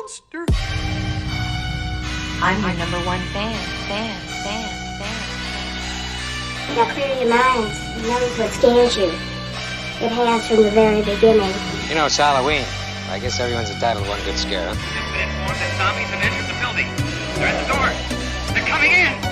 monster. I'm your number one fan. Now clear your minds. Notice what scares you. It has from the very beginning. You know, it's Halloween. I guess everyone's entitled to one good scare, huh? It's been informed that zombies have entered the building. They're at the door. They're coming in.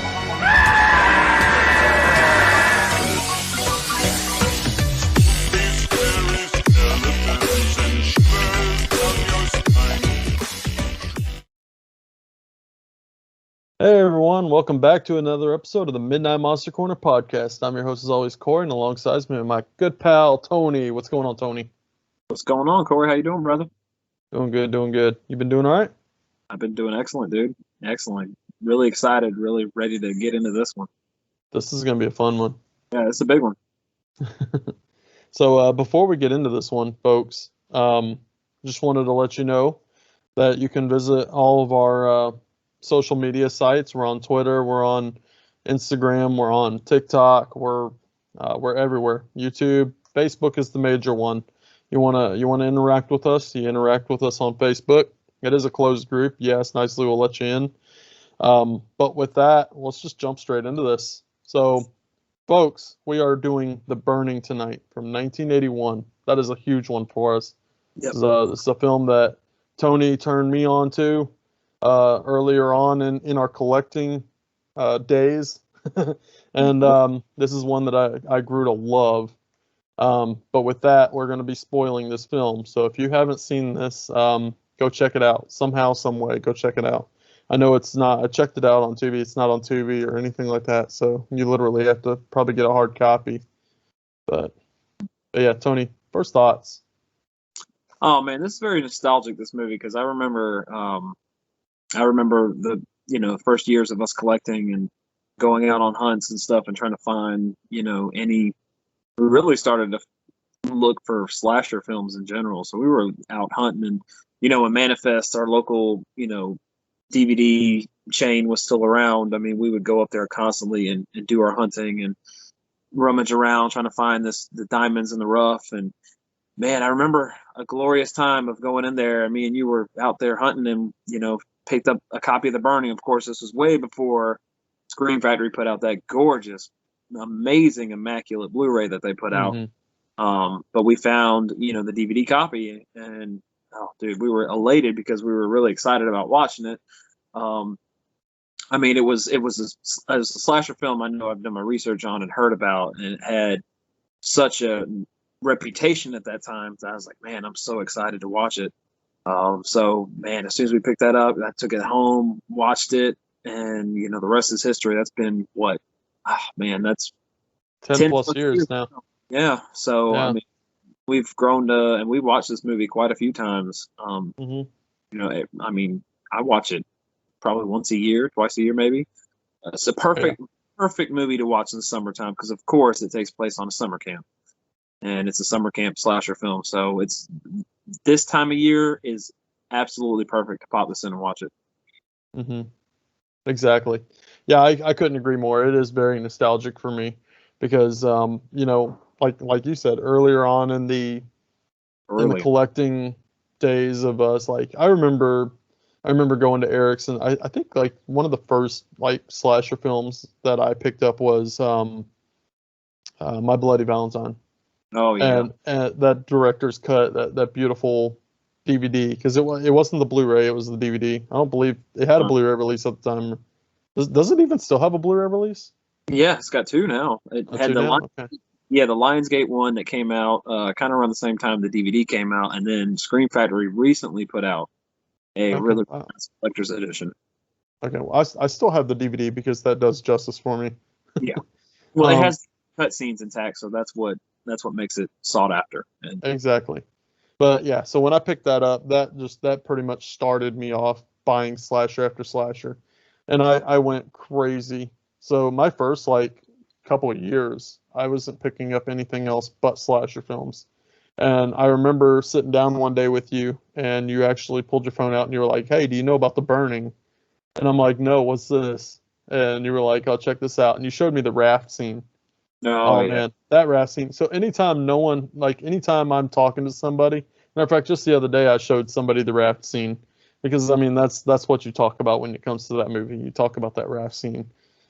Hey everyone, welcome back to another episode of the Midnight Monster Corner podcast. I'm your host as always, Corey, and alongside me, my good pal Tony. What's going on, Tony? What's going on, Corey? How you doing, brother? Doing good, doing good. You been doing all right? I've been doing excellent, dude. Excellent. Really excited, really ready to get into this one. This is going to be a fun one. Yeah, it's a big one. So before we get into this one, folks, just wanted to let you know that you can visit all of our social media sites. We're on Twitter, we're on Instagram, we're on TikTok, we're everywhere. YouTube, Facebook is the major one. You wanna interact with us? You interact with us on Facebook. It is a closed group. Yes, nicely we'll let you in. But with that, let's just jump straight into this. So, folks, we are doing The Burning tonight from 1981. That is a huge one for us. Yep. This is a film that Tony turned me on to earlier on in our collecting days. And this is one that I grew to love. But with that, we're going to be spoiling this film. So if you haven't seen this, go check it out. Somehow, some way, go check it out. I know it's not, I checked it out on Tubi. It's not on Tubi or anything like that. So you literally have to probably get a hard copy. But yeah, Tony, first thoughts. Oh man, this is very nostalgic, this movie, because I remember the first years of us collecting and going out on hunts and stuff and trying to find we really started to look for slasher films in general. So we were out hunting, and when Manifest, our local DVD chain, was still around, I mean, we would go up there constantly and do our hunting and rummage around trying to find the diamonds in the rough. And man, I remember a glorious time of going in there. Me and you were out there hunting and picked up a copy of The Burning. Of course, this was way before Scream Factory put out that gorgeous, amazing, immaculate Blu-ray that they put out. But we found, the DVD copy, and oh, dude, we were elated because we were really excited about watching it. I mean, it was a slasher film I know I've done my research on and heard about, and it had such a reputation at that time that I was like, man, I'm so excited to watch it. So man, as soon as we picked that up, I took it home, watched it, and the rest is history. That's been what? Man, that's 10 plus years now. Yeah. So yeah. I mean, we've grown to, and we watched this movie quite a few times. I mean, I watch it probably once a year, twice a year, maybe. It's a perfect movie to watch in the summertime because, of course, it takes place on a summer camp, and it's a summer camp slasher film. So it's this time of year is absolutely perfect to pop this in and watch it. Exactly. Yeah, I couldn't agree more. It is very nostalgic for me because, like you said earlier on in the collecting days of us, like I remember going to Eric's, and I think like one of the first like slasher films that I picked up was My Bloody Valentine. Oh yeah, and that director's cut, that beautiful DVD, because it wasn't the Blu-ray, it was the DVD. I don't believe it had a Blu-ray release at the time. Does it even still have a Blu-ray release? Yeah, it's got two now. It had the Lionsgate one that came out kind of around the same time the DVD came out, and then Scream Factory recently put out a really nice collector's edition. Okay, well, I still have the DVD because that does justice for me. Yeah, well, it has cut scenes intact, so that's what makes it sought after. Exactly. But yeah, so when I picked that up, that pretty much started me off buying slasher after slasher, and I went crazy. So my first like couple of years, I wasn't picking up anything else but slasher films. And I remember sitting down one day with you, and you actually pulled your phone out and you were like, "Hey, do you know about The Burning?" And I'm like, "No, what's this?" And you were like, "Oh, check this out." And you showed me the raft scene. Oh yeah. Man, that raft scene. So anytime I'm talking to somebody, matter of fact, just the other day I showed somebody the raft scene, because I mean that's what you talk about when it comes to that movie. You talk about that raft scene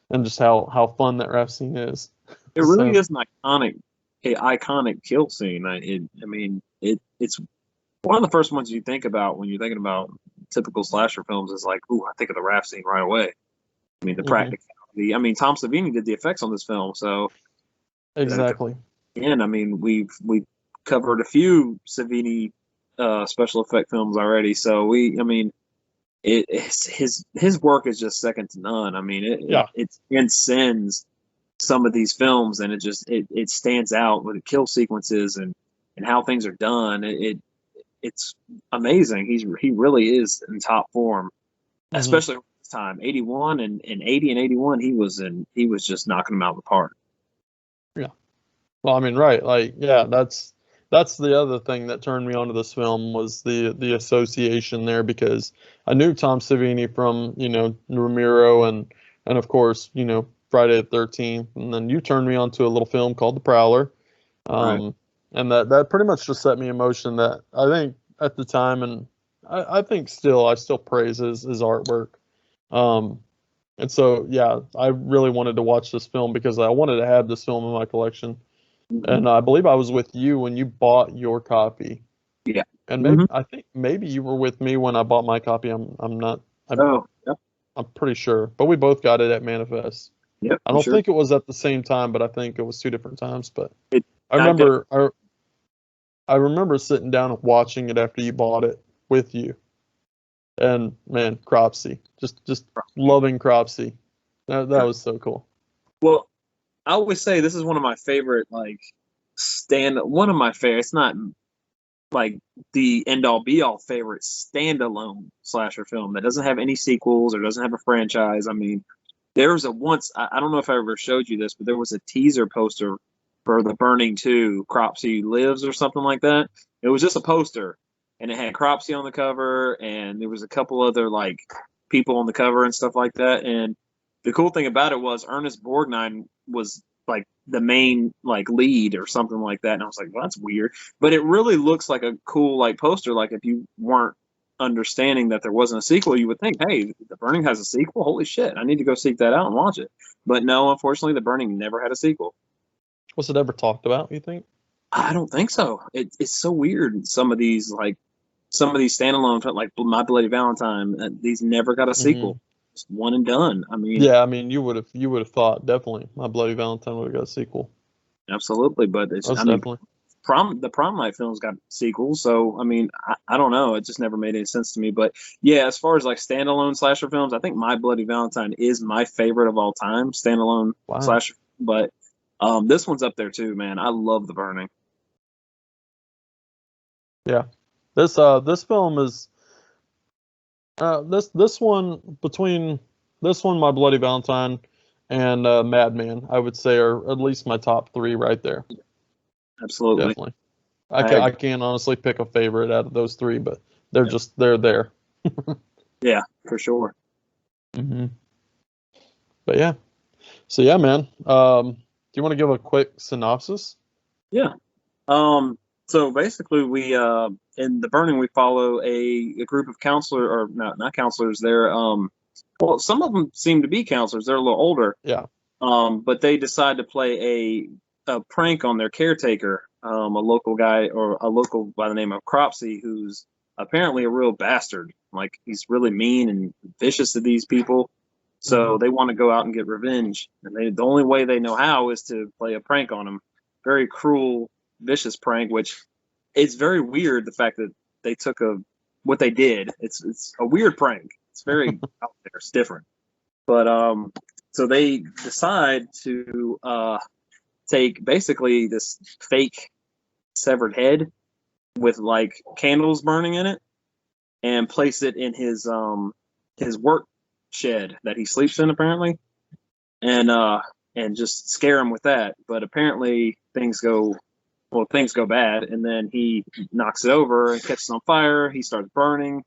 and just how fun that raft scene is. It really So, is an iconic kill scene. It's one of the first ones you think about when you're thinking about typical slasher films. Is like, ooh, I think of the raft scene right away. I mean, the practicality. I mean, Tom Savini did the effects on this film, so exactly. and I mean, we've covered a few Savini special effect films already, so I mean, his work is just second to none. I mean, it transcends some of these films, and it stands out with the kill sequences and how things are done. It's amazing. He really is in top form, especially this time. 81 and 80 and 81, he was just knocking them out of the park. Yeah. Well, I mean, right. Like, yeah, that's the other thing that turned me onto this film was the association there, because I knew Tom Savini from, Ramiro and of course, Friday the 13th, and then you turned me onto a little film called The Prowler. Right. And that pretty much just set me in motion, that I think at the time, and I think I still praise his artwork. And so, yeah, I really wanted to watch this film because I wanted to have this film in my collection. And I believe I was with you when you bought your copy. Yeah. And I think maybe you were with me when I bought my copy. I'm not. Yep. I'm pretty sure. But we both got it at Manifest. Yep. I don't think it was at the same time, but I think it was two different times. But I remember sitting down and watching it after you bought it with you. And man, Cropsy, just loving Cropsy. That was so cool. Well, I always say this is one of my favorite, one of my favorite. It's not like the end all be all favorite standalone slasher film that doesn't have any sequels or doesn't have a franchise. I mean, there was I don't know if I ever showed you this, but there was a teaser poster for The Burning 2, Cropsy Lives or something like that. It was just a poster, and it had Cropsy on the cover, and there was a couple other people on the cover and stuff like that. And the cool thing about it was Ernest Borgnine was the main lead or something like that. And I was like, well, that's weird. But it really looks like a cool poster. Like if you weren't understanding that there wasn't a sequel, you would think, hey, The Burning has a sequel? Holy shit, I need to go seek that out and watch it. But no, unfortunately, The Burning never had a sequel. Was it ever talked about, you think? I don't think so. It's so weird. Some of these standalone, like My Bloody Valentine, these never got a sequel. Just one and done. I mean, yeah, I mean, you would have thought definitely My Bloody Valentine would have got a sequel. Absolutely, but Definitely. The Prom Night films got sequels, so I mean, I don't know. It just never made any sense to me. But yeah, as far as standalone slasher films, I think My Bloody Valentine is my favorite of all time, standalone slasher. But this one's up there too, man. I love The Burning. Yeah, this film is this one, between this one, My Bloody Valentine, and Madman, I would say are at least my top three right there. Absolutely. Definitely. I can't honestly pick a favorite out of those three, but they're there. Yeah, for sure. But yeah. So yeah, man. Do you want to give a quick synopsis? Yeah. So basically, we in The Burning, we follow a group of counselors, or not counselors. They're well, some of them seem to be counselors. They're a little older. Yeah. But they decide to play a prank on their caretaker, a local guy, or a local by the name of Cropsy, who's apparently a real bastard. Like, he's really mean and vicious to these people. So they want to go out and get revenge, and the only way they know how is to play a prank on him. Very cruel, vicious prank, which it's very weird, the fact that they took what they did. It's a weird prank. It's very out there. It's different. But so they decide to take basically this fake severed head with candles burning in it and place it in his work shed that he sleeps in, apparently, and just scare him with that. But apparently things go bad, and then he knocks it over and catches on fire. He starts burning.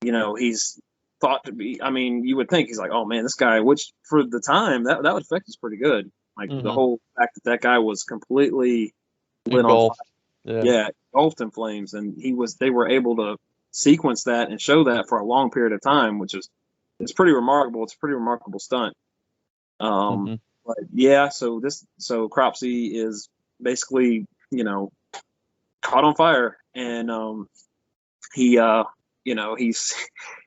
He's thought to be, I mean, you would think he's like, oh man, this guy, which for the time that effect is pretty good. The whole fact that guy was completely lit on fire. Yeah, engulfed in flames, and they were able to sequence that and show that for a long period of time, which is it's pretty remarkable. It's a pretty remarkable stunt. But yeah, so Cropsey is basically, caught on fire, and he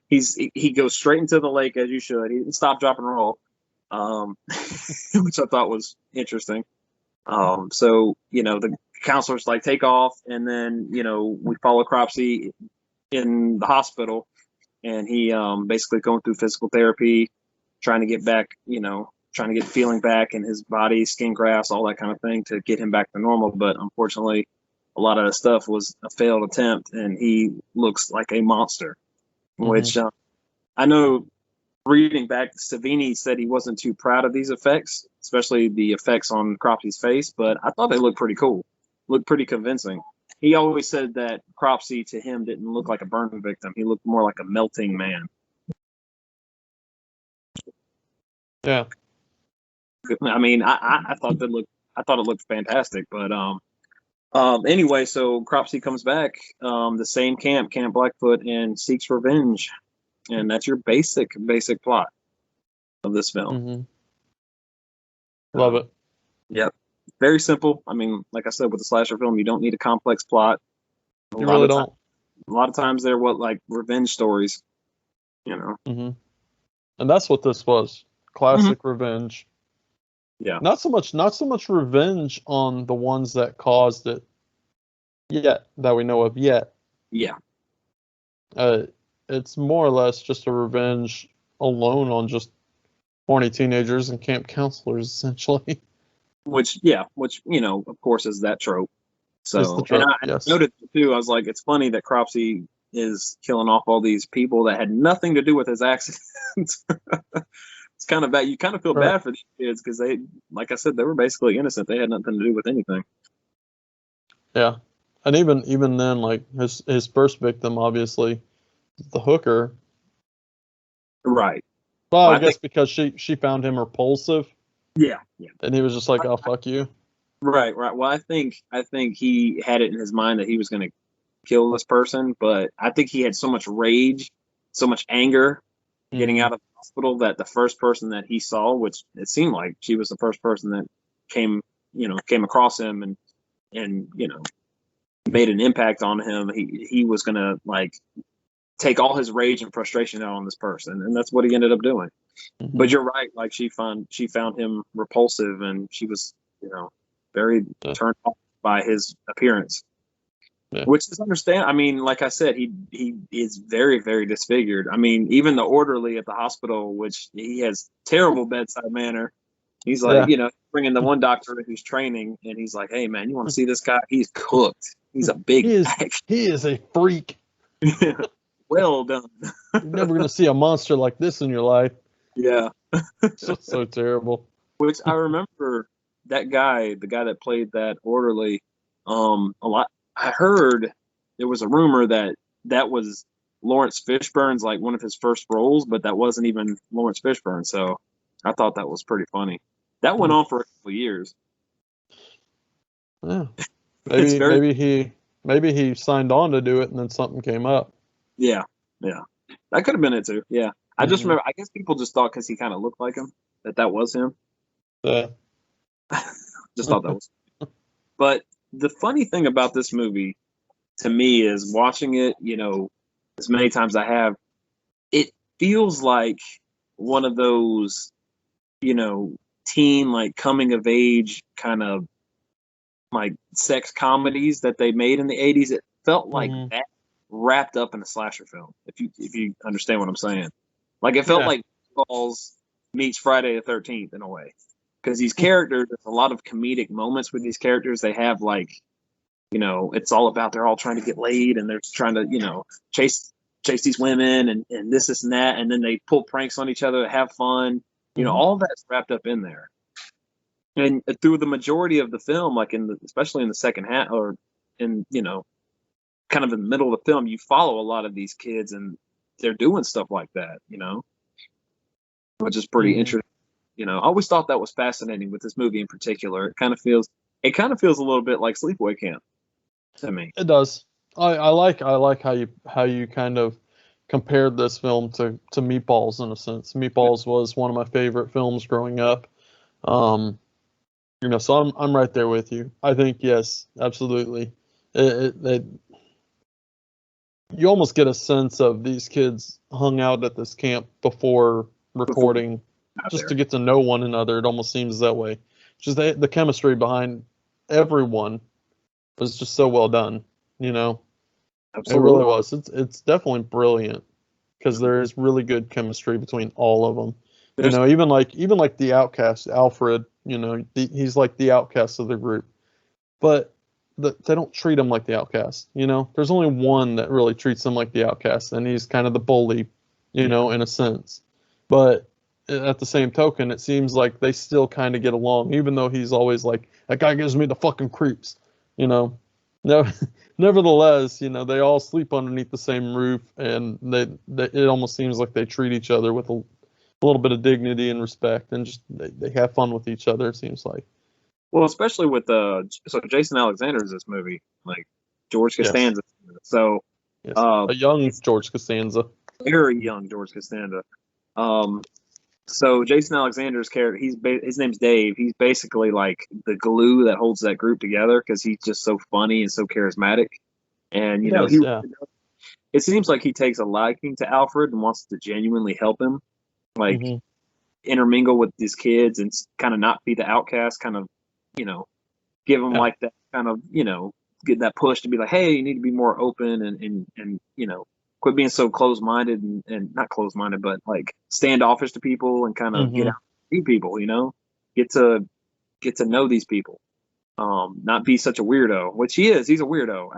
he goes straight into the lake, as you should. He didn't stop, drop, and roll, which I thought was interesting. So the counselors like take off, and then we follow Cropsey in the hospital, and he basically going through physical therapy, trying to get back, trying to get feeling back in his body, skin grafts, all that kind of thing to get him back to normal. But unfortunately, a lot of the stuff was a failed attempt, and he looks like a monster. Which I know, reading back, Savini said he wasn't too proud of these effects, especially the effects on Cropsey's face, but I thought they looked pretty cool, looked pretty convincing. He always said that Cropsey to him didn't look like a burn victim. He looked more like a melting man. Yeah. I mean, I thought it looked fantastic, but anyway, so Cropsey comes back, the same Camp Blackfoot, and seeks revenge, and that's your basic plot of this film. Love it. Yep, very simple. I mean, like I said, with a slasher film, you don't need a complex plot. You really don't. A lot of times they're revenge stories, And that's what this was. Classic revenge. Yeah. Not so much revenge on the ones that caused it yet, that we know of yet. Yeah. It's more or less just a revenge alone on just horny teenagers and camp counselors, essentially. Which, of course, is that trope. So, trope, and I noted too, I was like, it's funny that Cropsey is killing off all these people that had nothing to do with his accident. It's kind of bad. You kind of feel bad for these kids because they, like I said, they were basically innocent. They had nothing to do with anything. Yeah, and even then, like his first victim, obviously, the hooker. Right. Well, I guess because she found him repulsive. Yeah. And he was just like, "Oh, fuck you." Right. Well, I think he had it in his mind that he was going to kill this person, but I think he had so much rage, so much anger getting out of the hospital that the first person that he saw, which it seemed like she was the first person that came across him and made an impact on him. He was going to take all his rage and frustration out on this person, and that's what he ended up doing. But you're right, like she found him repulsive, and she was very turned off by his appearance. Yeah. Which is understandable. I mean, like I said, he is very, very disfigured. I mean, even the orderly at the hospital, which he has terrible bedside manner. He's like, bringing the one doctor who's training, and he's like, "Hey, man, you want to see this guy? He's cooked. He's a big he is a freak. Well done. You're never gonna see a monster like this in your life." Yeah. so terrible. Which I remember that guy, the guy that played that orderly, a lot. I heard there was a rumor that was Lawrence Fishburne's one of his first roles, but that wasn't even Lawrence Fishburne. So I thought that was pretty funny. That went on for a couple of years. Yeah. Maybe he signed on to do it and then something came up. Yeah. That could have been it too. Yeah. I just remember, I guess people just thought because he kind of looked like him that was him. Yeah. Just thought that was. But the funny thing about this movie to me is watching it, as many times I have, it feels like one of those, teen, coming of age kind of sex comedies that they made in the 80s. It felt like that wrapped up in a slasher film, if you understand what I'm saying. It felt like Balls meets Friday the 13th in a way. Because these characters, there's a lot of comedic moments with these characters. They have it's all about they're all trying to get laid and they're trying to, chase these women and this and that. And then they pull pranks on each other to have fun. All that's wrapped up in there. And through the majority of the film, especially in the second half or in, kind of in the middle of the film, you follow a lot of these kids and they're doing stuff like that, which is pretty interesting. I always thought that was fascinating with this movie in particular. It kind of feels a little bit like Sleepaway Camp to me. It does. I like how you kind of compared this film to Meatballs in a sense. Meatballs was one of my favorite films growing up. Um, so I'm right there with you. I think yes, absolutely. It you almost get a sense of these kids hung out at this camp before Before we recording, got just there. to get to know one another. It almost seems that way. Just the chemistry behind everyone was just so well done. You know, it really Absolutely. was. It's definitely brilliant because there is really good chemistry between all of them. There's Even like the outcast, Alfred. He's like the outcast of the group, but they don't treat him like the outcast. There's only one that really treats him like the outcast, and he's kind of the bully, in a sense. But at the same token, it seems like they still kind of get along, even though he's always like, that guy gives me the fucking creeps, you know. No, nevertheless, they all sleep underneath the same roof, and it almost seems like they treat each other with a little bit of dignity and respect, and just they have fun with each other. It seems like. well, especially with so Jason Alexander's this movie, like George Yes. Costanza. So Yes, uh, a young it's George Costanza. very young George Costanza. Um, so Jason Alexander's character, his name's Dave. He's basically like the glue that holds that group together because he's just so funny and so charismatic. And He does, he yeah. it seems like he takes a liking to Alfred and wants to genuinely help him, like Hmm. intermingle with these kids and kind of not be the outcast, kind of, you know, give him Yeah. like that kind of, get that push to be like, hey, you need to be more open and quit being so closed minded and not closed minded, but like standoffish to people and kind of get Hmm. out and see people, get to know these people. Not be such a weirdo, which he is. He's a weirdo.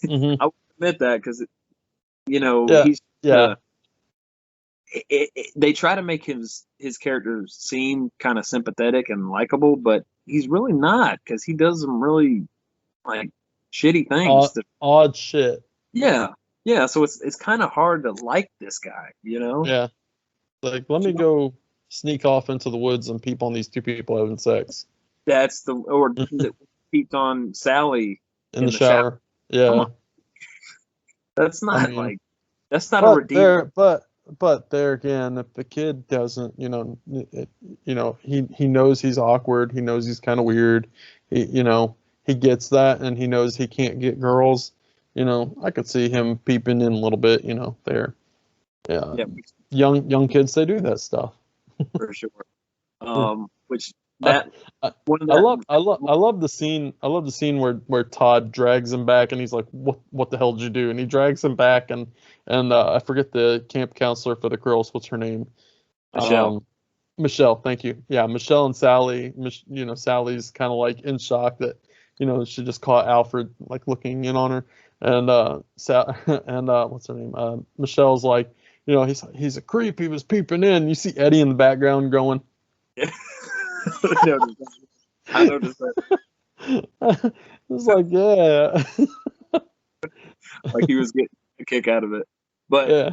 Hmm. I would admit that because Yeah. he's Yeah. they try to make his character seem kind of sympathetic and likable, but he's really not because he does some really like shitty things. Odd shit. Yeah, yeah. So it's kind of hard to like this guy, you know. Yeah. Like, let me go sneak off into the woods and peep on these two people having sex That's the or that peeped on Sally in the in the shower. shower. Come Yeah. on, that's I not mean, like that's not a but redeeming. there again, if the kid doesn't, he knows he's awkward. He knows he's kind of weird. He gets that, and he knows he can't get girls. I could see him peeping in a little bit. There. Yeah. Yeah, Young kids, they do that stuff. for sure. Which I, that I, one of I that. love the scene. I love the scene where Todd drags him back, and he's like, "What the hell did you do?" And he drags him back, and I forget the camp counselor for the girls. What's her name? Michelle. Michelle. Thank you. Yeah, Michelle and Sally. Sally's kind of like in shock that she just caught Alfred like looking in on her, and and what's her name? Michelle's like, he's a creep. He was peeping in. You see Eddie in the background going. Yeah. I noticed that. It's like, yeah. Like he was getting a kick out of it. But Yeah.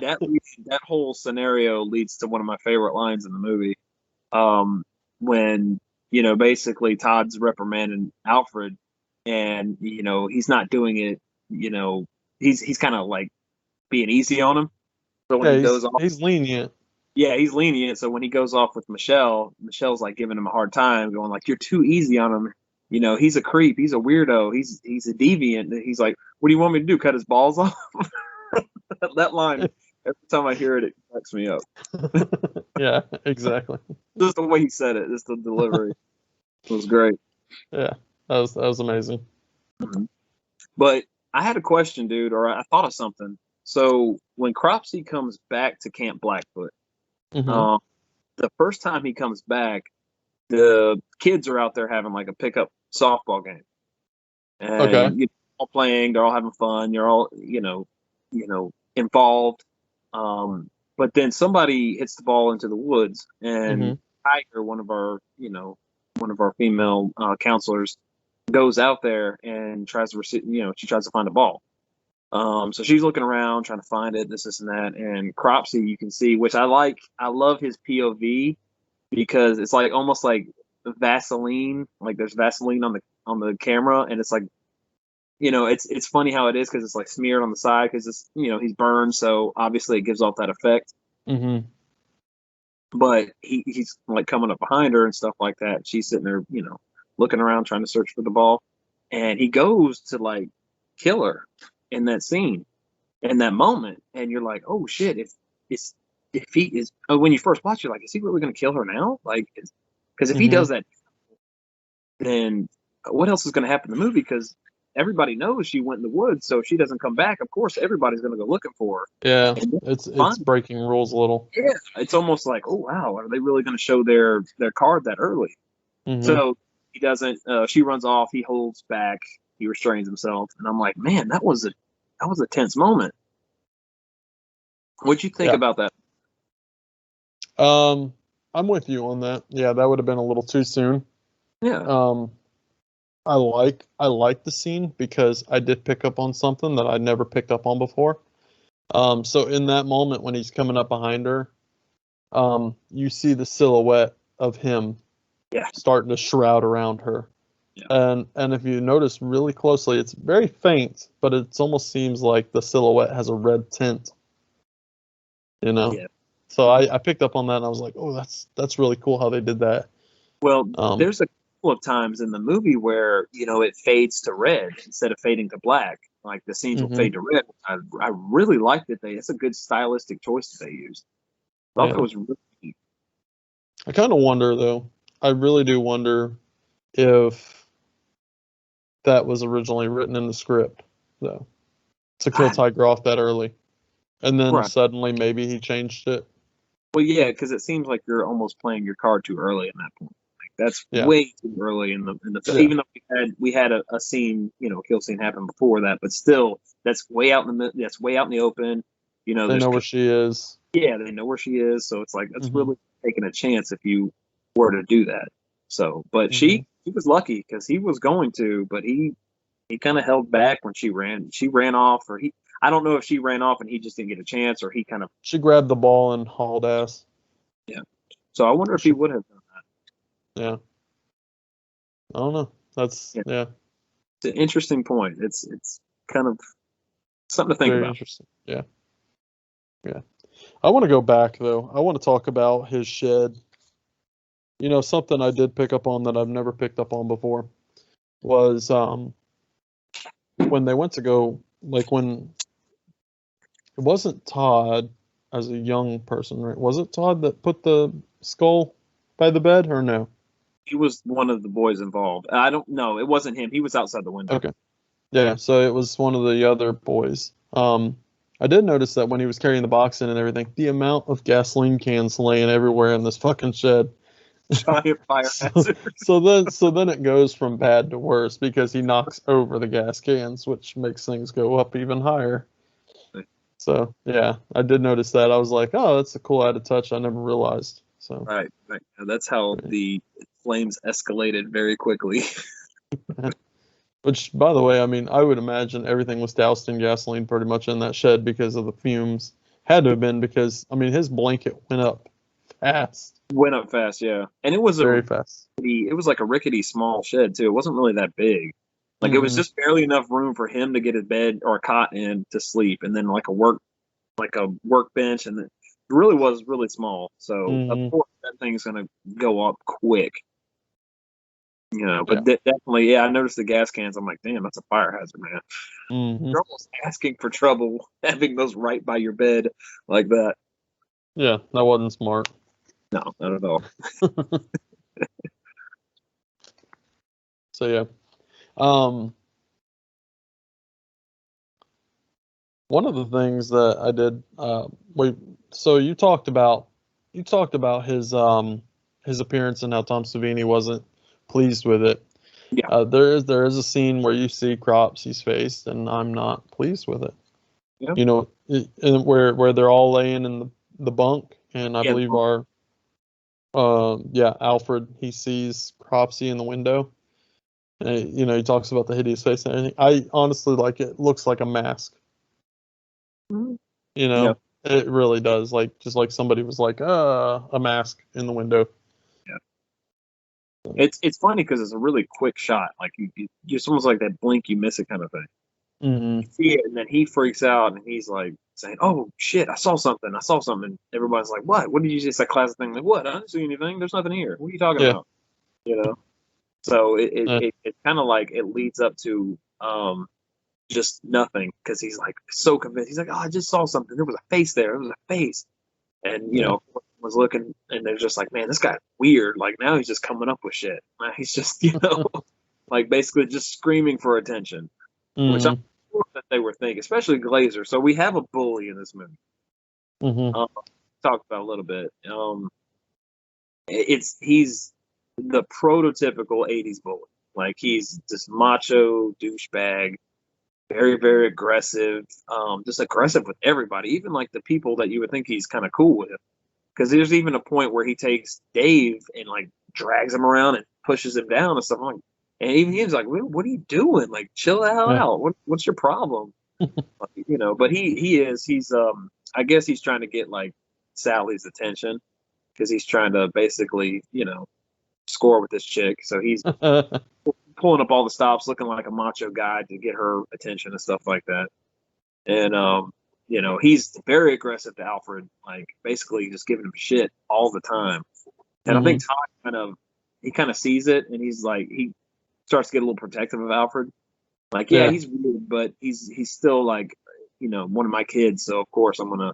that whole scenario leads to one of my favorite lines in the movie. When basically Todd's reprimanding Alfred, and he's not doing it. He's kind of like being easy on him. So when Yeah, he he's goes off, he's lenient. yeah, he's lenient. So when he goes off with Michelle, Michelle's like giving him a hard time, going like, "You're too easy on him. He's a creep. He's a weirdo. He's a deviant." And he's like, "What do you want me to do? Cut his balls off?" That line, every time I hear it, it cracks me up. Yeah, exactly. Just the way he said it, just the delivery was great. Yeah, that was amazing. But I had a question, dude, or I thought of something. So when Cropsey comes back to Camp Blackfoot, Hmm. um, the first time he comes back, the kids are out there having like a pickup softball game, Okay. and all playing. They're all having fun. You're all involved. But then somebody hits the ball into the woods, and Hmm. Tiger, one of our female counselors, goes out there and tries to she tries to find a ball. So she's looking around trying to find it, this and that, and Cropsey you can see, which I like. I love his POV because it's like almost like Vaseline, like there's Vaseline on the camera, and it's like it's funny how it is because it's like smeared on the side because it's he's burned, so obviously it gives off that effect. Mm-hmm. But he's like coming up behind her and stuff like that. She's sitting there, looking around trying to search for the ball, and he goes to like kill her in that scene, in that moment, and you're like, oh shit, if he is when you first watch, you're like, is he really going to kill her now? Like, because if he does that, then what else is going to happen in the movie? Because everybody knows she went in the woods, so if she doesn't come back, of course everybody's going to go looking for her. Yeah, it's breaking rules a little. Yeah, it's almost like, oh wow, are they really going to show their card that early? Mm-hmm. So he doesn't. She runs off. He holds back. He restrains himself, and I'm like, man, that was a tense moment. What'd you think about that? I'm with you on that. Yeah, that would have been a little too soon. Yeah. I like the scene because I did pick up on something that I'd never picked up on before. So in that moment when he's coming up behind her, you see the silhouette of him starting to shroud around her. Yeah. And if you notice really closely, it's very faint, but it almost seems like the silhouette has a red tint. Yeah. So I picked up on that and I was like, oh, that's really cool how they did that. Well, there's a couple of times in the movie where, it fades to red instead of fading to black. Like the scenes will fade to red. I really liked it. It's a good stylistic choice that they used. I thought that was really neat. I kind of wonder, though. I really do wonder if that was originally written in the script, though, to kill Tiger off that early. And then suddenly maybe he changed it. Well, yeah, because it seems like you're almost playing your card too early in that point. Like that's way too early in the film. Yeah. Even though we had a scene, kill scene happen before that, but still, that's way out in the open. They know where she is. Yeah, they know where she is. So it's like that's really taking a chance if you were to do that. So, but she was lucky because he was going to, but he kind of held back when she ran. She ran off, or I don't know if she ran off and he just didn't get a chance, or he kind of. She grabbed the ball and hauled ass. Yeah. So I wonder if he would have done that. Yeah. I don't know. That's yeah. It's an interesting point. It's kind of something to think about. Interesting. Yeah. Yeah. I want to go back though. I want to talk about his shed. Something I did pick up on that I've never picked up on before was when they went to go, like when it wasn't Todd as a young person, right? Was it Todd that put the skull by the bed or no? He was one of the boys involved. I don't know. It wasn't him. He was outside the window. Okay. Yeah, so it was one of the other boys. I did notice that when he was carrying the box in and everything, the amount of gasoline cans laying everywhere in this fucking shed. Giant fire hazard. So then it goes from bad to worse because he knocks over the gas cans, which makes things go up even higher. So yeah, I did notice that. I was like, oh, that's a cool added touch. I never realized. So right. That's how the flames escalated very quickly. Which, by the way, I mean, I would imagine everything was doused in gasoline pretty much in that shed because of the fumes. Had to have been because, I mean, his blanket went up fast. Went up fast, yeah. And it was very fast. It was like a rickety small shed too. It wasn't really that big. Like it was just barely enough room for him to get his bed or a cot in to sleep, and then like a workbench, and it really was really small. So of course that thing's gonna go up quick. But definitely, I noticed the gas cans. I'm like, damn, that's a fire hazard, man. You're almost asking for trouble having those right by your bed like that. Yeah, that wasn't smart. No, not at all. So yeah, one of the things that I did, so you talked about his appearance and how Tom Savini wasn't pleased with it. Yeah. There is a scene where you see Cropsy's face, and I'm not pleased with it. Yeah. Where they're all laying in the bunk, and I believe Alfred, he sees Cropsy in the window. And, he talks about the hideous face and everything. I honestly it looks like a mask. It really does. Like just like somebody was like, a mask in the window. It's funny because it's a really quick shot. Like you just almost like that blink you miss it kind of thing. Mm-hmm. You see it, and then he freaks out, and he's like saying, "Oh shit, I saw something! I saw something!" Everybody's like, "What? What did you see?" It's that classic thing, like, "What? I didn't see anything. There's nothing here. What are you talking Yeah. about?" You know. So Yeah. it kind of like it leads up to just nothing because he's like so convinced. He's like, "Oh, I just saw something. There was a face there. There was a face." And Yeah. was looking, and they're just like, "Man, this guy's weird." Like now he's just coming up with shit. Now he's just like basically just screaming for attention, which I'm Mm-hmm. sure that they were thinking, especially Glazer. So we have a bully in this movie. Mm-hmm. Talked about a little bit. He's the prototypical '80s bully. Like he's this macho douchebag, very very aggressive, just aggressive with everybody, even like the people that you would think he's kind of cool with. Because there's even a point where he takes Dave and like drags him around and pushes him down and stuff. I'm like, and even he's like, "What are you doing? Like, chill the hell Yeah. out. What's your problem?" But he's I guess he's trying to get like Sally's attention because he's trying to basically score with this chick. So he's pulling up all the stops, looking like a macho guy to get her attention and stuff like that. And he's very aggressive to Alfred, like basically just giving him shit all the time. And I think Todd kind of sees it, and he's like he starts to get a little protective of Alfred. Like, yeah, Yeah. he's weird, but he's still like one of my kids, so of course I'm gonna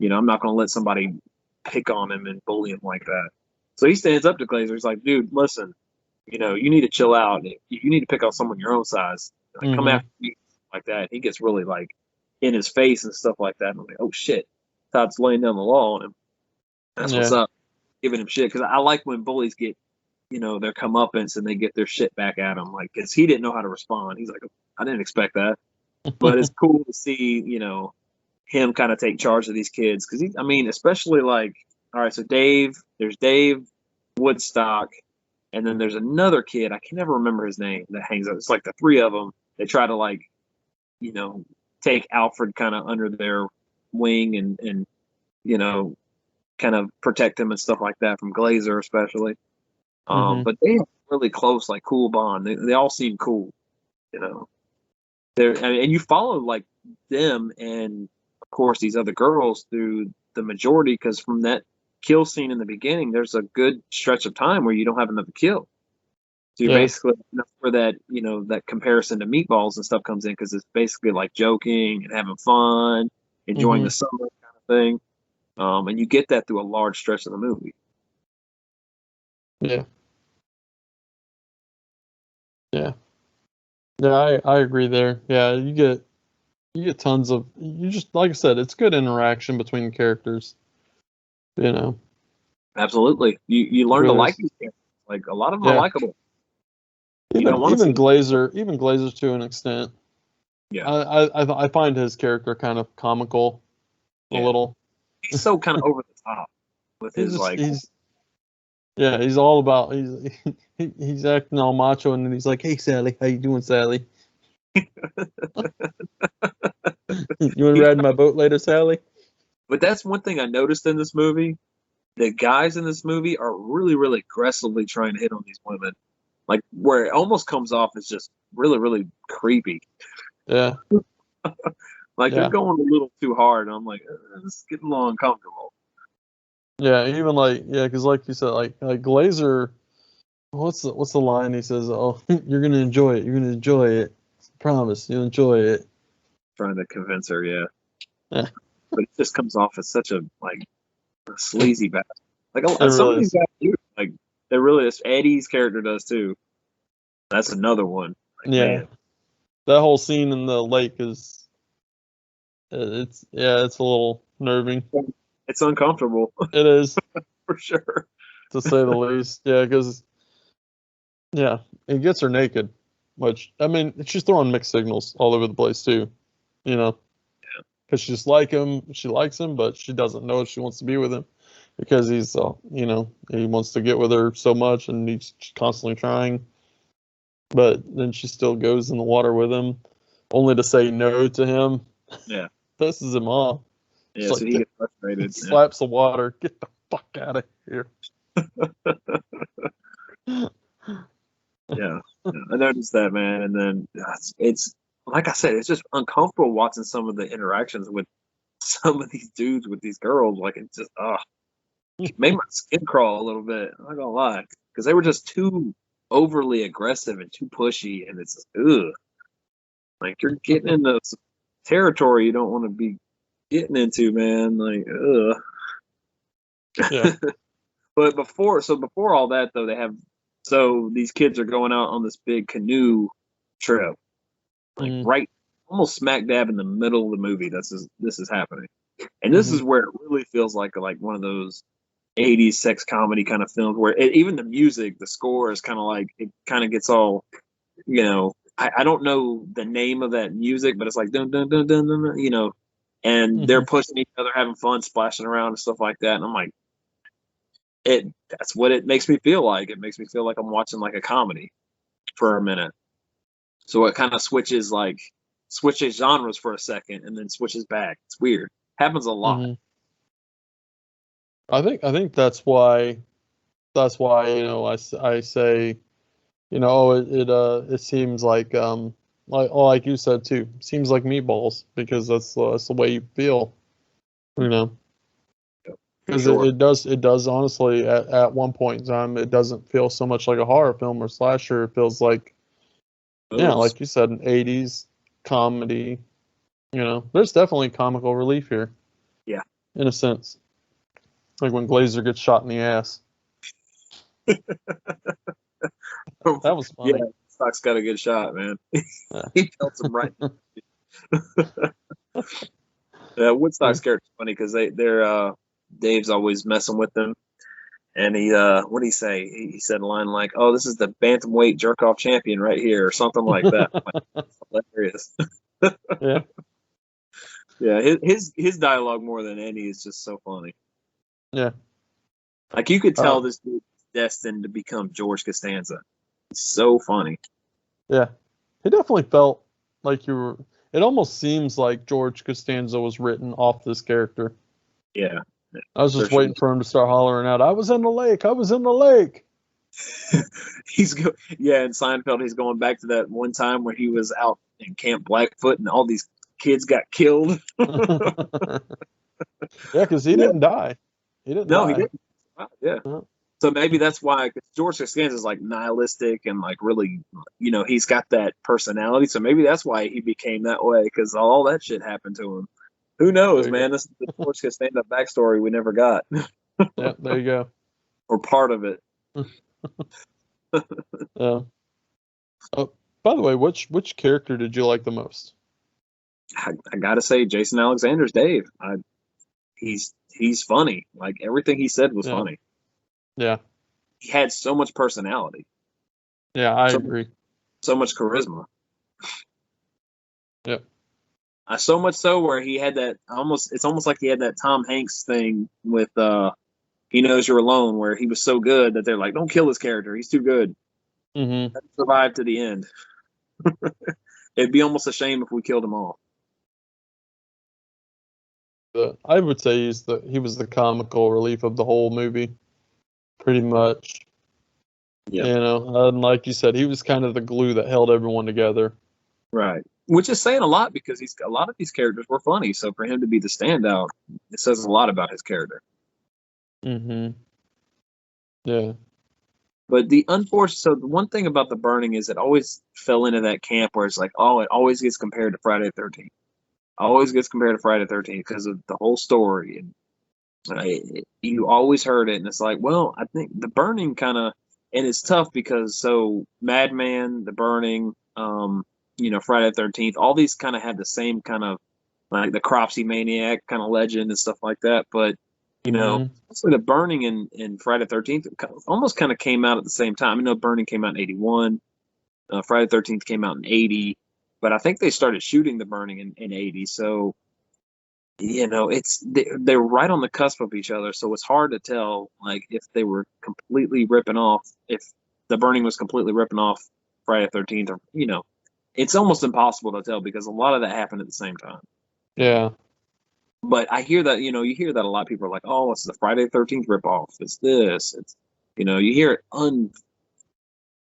I'm not gonna let somebody pick on him and bully him like that. So he stands up to Glazer. He's like, dude, listen, you need to chill out. You need to pick on someone your own size. Like, come after me like that. He gets really like in his face and stuff like that. And I'm like, oh shit, Todd's laying down the law on him. That's what's up, giving him shit. Because I like when bullies get, their comeuppance and they get their shit back at him. Like, because he didn't know how to respond. He's like, I didn't expect that. But it's cool to see, him kind of take charge of these kids. Because especially like, all right, so there's Dave Woodstock, and then there's another kid, I can never remember his name, that hangs out. It's like the three of them. They try to like, take Alfred kind of under their wing and kind of protect him and stuff like that from Glazer especially. But they have really close, like cool bond. They all seem cool, and you follow like them and of course these other girls through the majority because from that kill scene in the beginning, there's a good stretch of time where you don't have another kill. So you're basically, that's where that, that comparison to Meatballs and stuff comes in because it's basically like joking and having fun, enjoying the summer kind of thing. And you get that through a large stretch of the movie. Yeah. Yeah. Yeah, I agree there. Yeah, you get tons of just like I said, it's good interaction between characters. Absolutely. You learn to Really like is. these characters. Like a lot of them are likable. Even Glazer to an extent. Yeah. I find his character kind of comical a little. He's so kind of over the top with his like. He's all about he's acting all macho and then he's like, "Hey Sally, how you doing, Sally? You want to ride my boat later, Sally?" But that's one thing I noticed in this movie. The guys in this movie are really, really aggressively trying to hit on these women. Like where it almost comes off as just really, really creepy. Yeah. Like they're going a little too hard. And I'm like, this is getting a little uncomfortable. Yeah, even because like you said, like Glazer, what's the line he says? "Oh, you're gonna enjoy it. You're gonna enjoy it. Promise, you'll enjoy it." Trying to convince her, yeah. Yeah. But it just comes off as such a sleazy bastard. Like some really of these guys do. Like they really is. Eddie's character does too. That's another one. Like, man. That whole scene in the lake is it's a little nerving. It's uncomfortable. It is for sure, to say the least. Yeah, because it gets her naked, which she's throwing mixed signals all over the place too, because she just she likes him, but she doesn't know if she wants to be with him because he's he wants to get with her so much and he's constantly trying, but then she still goes in the water with him, only to say no to him. Yeah, pisses him off. Yeah, so he gets frustrated. Slaps the water. Get the fuck out of here. I noticed that, man. And then it's like I said, it's just uncomfortable watching some of the interactions with some of these dudes with these girls. Like it just made my skin crawl a little bit. I'm not gonna lie, because they were just too overly aggressive and too pushy, and it's just, ugh. Like you're getting into some territory you don't want to be getting into, man. Like, ugh. Yeah. But before all that though, these kids are going out on this big canoe trip, like right, almost smack dab in the middle of the movie. This is happening, and this is where it really feels like one of those 80s sex comedy kind of films where even the music, the score is kind of like it kind of gets all, I don't know the name of that music, but it's like dun dun dun dun dun, and they're pushing each other, having fun, splashing around and stuff like that, and I'm like. That's what it makes me feel like. It makes me feel like I'm watching like a comedy for a minute. So it kind of switches genres for a second and then switches back. It's weird. Happens a lot. I think that's why I say, it seems like like you said too, seems like meatballs, because that's the way you feel, Because Sure. it does honestly at one point in time, it doesn't feel so much like a horror film or slasher. It feels like, like you said, an 80s comedy. There's definitely comical relief here. Yeah. In a sense. Like when Glazer gets shot in the ass. That was funny. Yeah, Stock's got a good shot, man. He pelts him right. Woodstock's character's funny because they're Dave's always messing with them, and he what did he say? He said a line like, "Oh, this is the bantamweight jerk off champion right here," or something like that. That's hilarious. Yeah. Yeah, his dialogue more than any is just so funny. Yeah. Like you could tell this dude is destined to become George Costanza. It's so funny. Yeah. He definitely felt like it almost seems like George Costanza was written off this character. Yeah. I was just waiting for him to start hollering out, "I was in the lake! I was in the lake!" In Seinfeld, he's going back to that one time where he was out in Camp Blackfoot and all these kids got killed. Yeah, because he didn't die. He didn't die. He didn't. Yeah. So maybe that's why, cause George Costanza is like nihilistic and like really, he's got that personality. So maybe that's why he became that way, because all that shit happened to him. Who knows, man? This is the George Costanza backstory we never got. Yeah, there you go. Or part of it. Yeah. Oh, by the way, which character did you like the most? I gotta say, Jason Alexander's Dave. He's funny. Like everything he said was funny. Yeah. He had so much personality. Yeah, I agree. So much charisma. Yep. So much so where he had that it's almost like he had that Tom Hanks thing with He Knows You're Alone, where he was so good that they're like, don't kill this character. He's too good. Mm-hmm. Survive to the end. It'd be almost a shame if we killed them all. I would say he was the comical relief of the whole movie, pretty much. Yeah. And like you said, he was kind of the glue that held everyone together. Right. Which is saying a lot, because a lot of these characters were funny. So for him to be the standout, it says a lot about his character. Mm-hmm. Yeah. But the one thing about The Burning is it always fell into that camp where it's like, oh, it always gets compared to Friday the 13th. Always gets compared to Friday the 13th because of the whole story. And you always heard it. And it's like, well, I think The Burning kind of, and it's tough because Madman, The Burning, Friday the 13th, all these kind of had the same kind of like the Cropsey Maniac kind of legend and stuff like that. But, so The Burning and Friday the 13th almost kind of came out at the same time. I know Burning came out in 81. Friday the 13th came out in 80. But I think they started shooting The Burning in 80. So, they're right on the cusp of each other. So it's hard to tell, like, if they were completely ripping off, if The Burning was completely ripping off Friday the 13th, or, it's almost impossible to tell because a lot of that happened at the same time. Yeah. But I hear that, you hear that a lot of people are like, oh, it's the Friday the 13th ripoff. It's this. It's, you hear it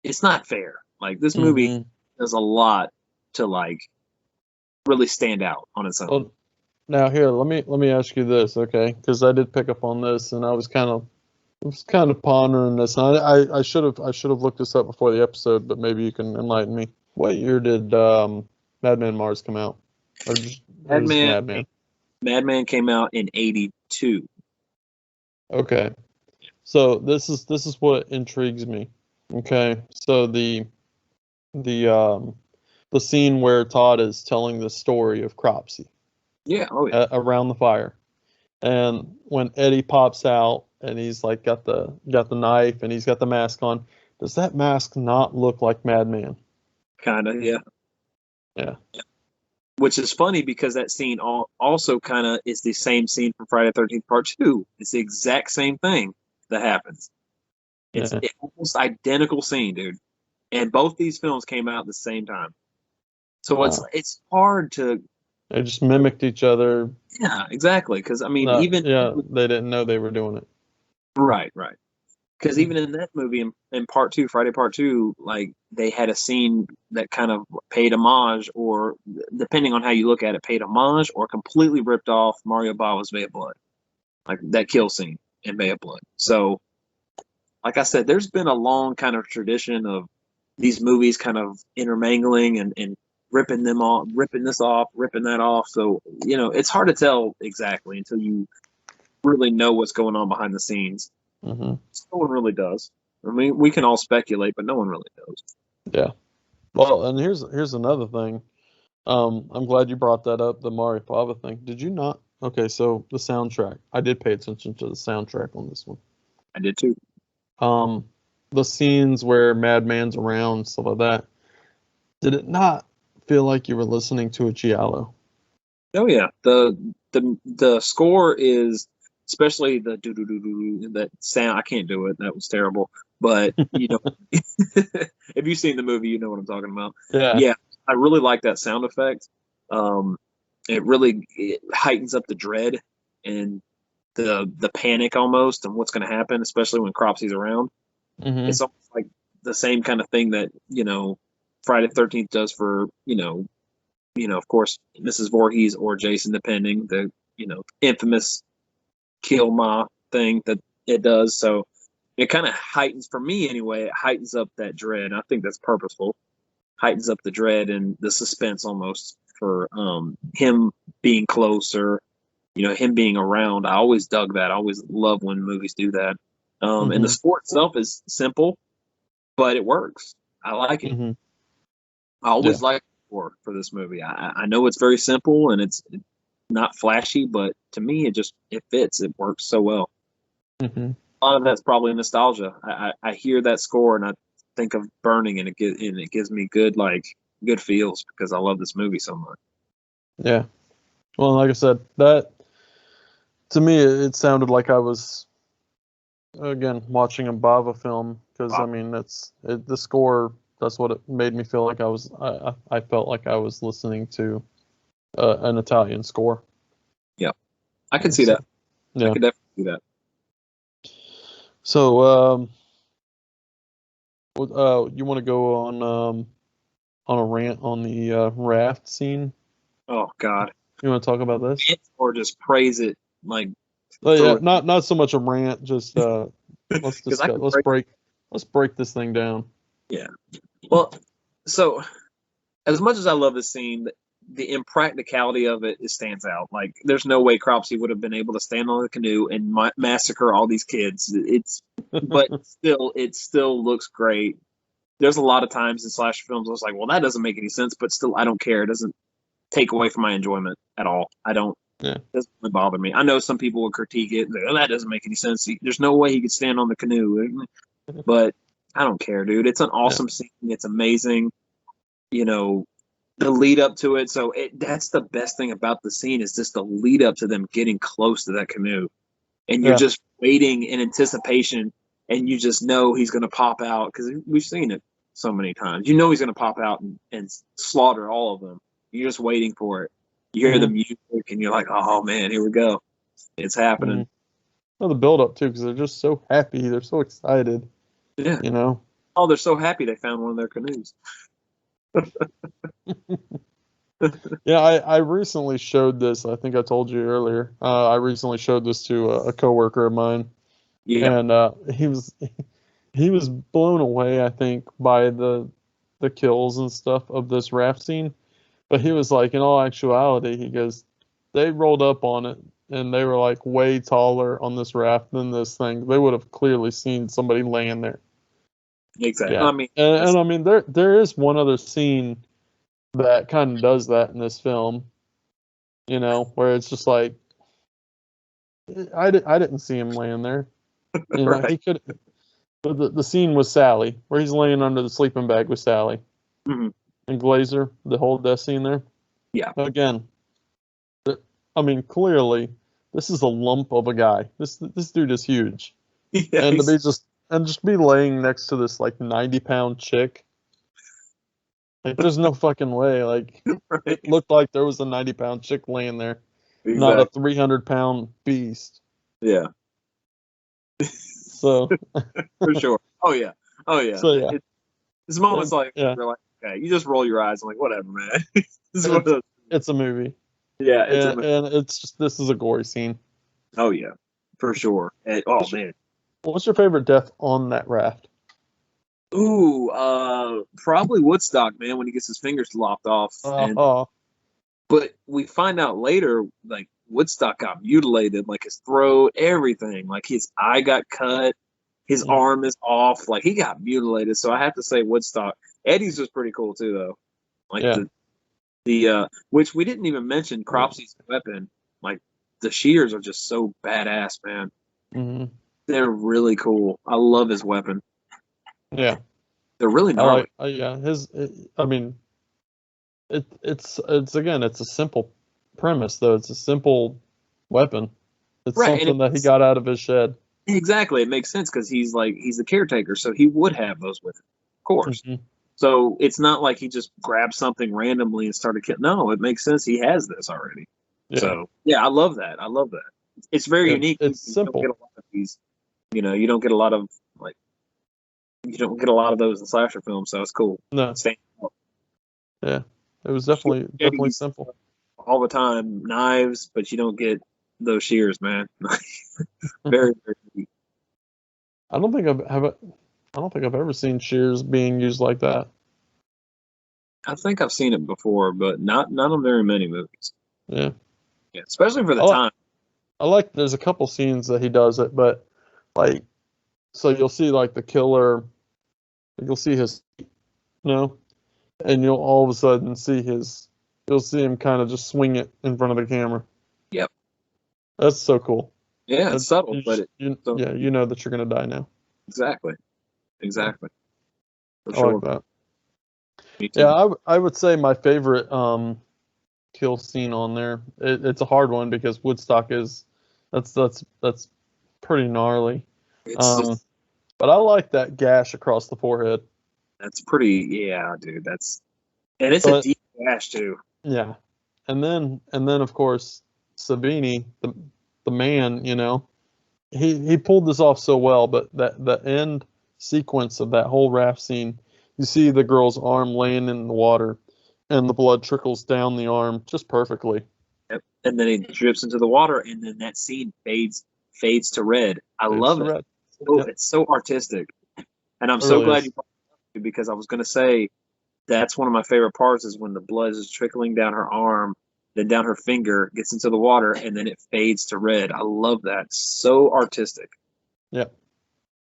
it's not fair. Like this movie Mhm. does a lot to like really stand out on its own. Well, now here, let me ask you this, okay? Because I did pick up on this, and I was kind of pondering this. And I should have looked this up before the episode, but maybe you can enlighten me. What year did Madman Mars come out? Or just Madman Madman came out in 82. Okay. So this is what intrigues me. Okay. So the the scene where Todd is telling the story of Cropsy Yeah, oh yeah. around the fire. And when Eddie pops out and he's like got the knife and he's got the mask on, does that mask not look like Madman? Kind of, yeah. Yeah. Which is funny because that scene also kind of is the same scene from Friday the 13th Part 2. It's the exact same thing that happens. It's Yeah. almost identical scene, dude. And both these films came out at the same time. So Wow. it's hard to. They just mimicked each other. Yeah, exactly. Because I mean, even They didn't know they were doing it. right. Because even in that movie, in Part 2, Friday Part 2, like they had a scene that kind of paid homage, or depending on how you look at it, paid homage or completely ripped off Mario Bava's Bay of Blood, like that kill scene in Bay of Blood. So, like I said, there's been a long kind of tradition of these movies kind of intermingling and ripping them off, ripping this off, ripping that off. So, it's hard to tell exactly until you really know what's going on behind the scenes. Mm-hmm. No one really does. I mean, we can all speculate, but no one really knows. Yeah. Well, and here's another thing. I'm glad you brought that up, the Mario Bava thing. Did you not? Okay, so the soundtrack. I did pay attention to the soundtrack on this one. I did too. The scenes where Madman's around, stuff like that. Did it not feel like you were listening to a Giallo? Oh yeah, the score is, especially the do do do do that sound. I can't do it. That was terrible. But if you've seen the movie, you know what I'm talking about. Yeah, I really like that sound effect. It heightens up the dread and the panic almost, and what's going to happen, especially when Cropsy's around. Mm-hmm. It's almost like the same kind of thing that Friday the 13th does for of course Mrs. Voorhees or Jason, depending, the infamous kill ma thing that it does. So it kind of heightens, for me anyway, it heightens up that dread. I think that's purposeful. Heightens up the dread and the suspense almost for him being closer, him being around. I always dug that. I always love when movies do that. And the score itself is simple, but it works. I like it. Mm-hmm. I always like the score for this movie. I know it's very simple and it's not flashy, but to me, it fits. It works so well. Mm-hmm. A lot of that's probably nostalgia. I hear that score and I think of Burning, and it gives me good feels because I love this movie so much. Yeah. Well, like I said, that to me it sounded like I was again watching a Bava film, because I mean the score. That's what it made me feel like I was. I felt like I was listening to an Italian score. Yeah, I could see that. Yeah, I could definitely see that. So, you want to go on a rant on the raft scene? Oh God, You want to talk about this, or just praise it like? Yeah, not so much a rant. Just let's discuss. Let's break this thing down. Yeah. Well, so as much as I love this scene, the impracticality of it stands out. Like, there's no way Cropsy would have been able to stand on the canoe and massacre all these kids. But it still looks great. There's a lot of times in slasher films I was like, well, that doesn't make any sense, but still, I don't care. It doesn't take away from my enjoyment at all. I don't. Yeah. It doesn't really bother me. I know some people would critique it. Oh, that doesn't make any sense. There's no way he could stand on the canoe. But I don't care, dude. It's an awesome scene. It's amazing. The lead up to it. So that's the best thing about the scene, is just the lead up to them getting close to that canoe. And you're just waiting in anticipation, and you just know he's going to pop out, because we've seen it so many times. You know he's going to pop out and slaughter all of them. You're just waiting for it. You hear the music, and you're like, oh, man, here we go. It's happening. Well, the build up, too, because they're just so happy. They're so excited. Yeah. Oh, they're so happy they found one of their canoes. Yeah, I recently showed this. I think I told you earlier. I recently showed this to a coworker of mine, Yeah, and he was blown away, I think, by the kills and stuff of this raft scene. But he was like, in all actuality, he goes, they rolled up on it and they were like way taller on this raft than this thing. They would have clearly seen somebody laying there. exactly. Yeah, I mean, and I mean there is one other scene that kind of does that in this film. You know, where it's just like I didn't see him laying there. You know, right. he could. The scene with Sally, where he's laying under the sleeping bag with Sally Hmm. and Glazer, the whole death scene there. Yeah. Again, I mean, clearly, this is a lump of a guy. This dude is huge, Yeah, and to be just be laying next to this like 90-pound chick, like there's no fucking way. Like right. it looked like there was a 90-pound chick laying there, not a Exactly. 300-pound beast. Yeah, So for sure. Oh yeah. Oh yeah. so yeah, It's moments like yeah, you're like, okay, you just roll your eyes. I'm like, whatever, man. This is one of it's those. it's a movie, Yeah, it's a. and it's just this is a gory scene. Oh yeah, for sure. And, oh man. What's your favorite death on that raft? Ooh, probably Woodstock, man, when he gets his fingers lopped off. And Oh, but we find out later, like Woodstock got mutilated, like his throat, everything. Like his eye got cut, his yeah, arm is off, like he got mutilated. So I have to say Woodstock. Eddie's was pretty cool too, though. Like yeah. the which we didn't even mention Cropsy's weapon. Like the shears are just so badass, man. Hmm. They're really cool. I love his weapon. Yeah. They're really I gnarly. like, yeah, I mean, it's again, it's a simple premise though. It's a simple weapon. It's Right, and something that he got out of his shed. exactly, it makes sense because he's the caretaker, so he would have those with him, of course. Hmm. So it's not like he just grabbed something randomly and started killing. No, it makes sense. He has this already. Yeah, So yeah, I love that. I love that. It's very unique. it's You don't get simple. a lot of these. You don't get a lot of like you don't get a lot of those in slasher films. So it's cool. No, Stand up. yeah, it was definitely simple. All the time, knives, but you don't get those shears, man. Very, very unique. I don't think I don't think I've ever seen shears being used like that. I think I've seen it before, but not on very many movies. Yeah, Yeah, especially for the I like, time. I like. There's a couple scenes that he does it, but like, so you'll see like the killer, you'll see his, and you'll all of a sudden you'll see him kind of just swing it in front of the camera. Yep. That's so cool. Yeah, it's subtle, but so Yeah, you know that you're gonna die now. exactly, exactly, for I like sure. that. Me Yeah, too. I would say my favorite kill scene on there. It's a hard one because Woodstock is that's pretty gnarly. It's Um, just but I like that gash across the forehead. that's pretty. Yeah, dude. And it's a But deep gash too. yeah, and then of course Savini, the man, he pulled this off so well. But that the end sequence of that whole raft scene, you see the girl's arm laying in the water, and the blood trickles down the arm just perfectly. Yep. And then it drips into the water, and then that scene fades to red. I It's love the it. red. Oh, Yep, it's so artistic, and I'm it so really glad is. you brought it up because I was gonna say that's one of my favorite parts is when the blood is trickling down her arm, then down her finger, gets into the water, and then it fades to red. I love that. So artistic. Yep.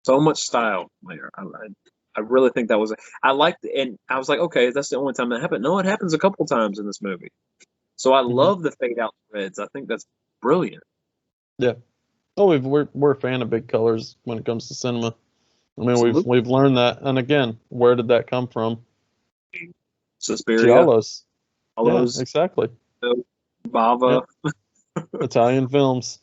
So much style. Like, I really think that was. I liked it, and I was like, okay, that's the only time that happened. No, it happens a couple times in this movie. So I Hmm. love the fade out reds. I think that's brilliant. Yeah. Oh, we're a fan of big colors when it comes to cinema. I mean, Absolutely. we've learned that. And again, where did that come from? Suspiria, Giallos. Yeah, Hollows, exactly. Bava, Yep. Italian films.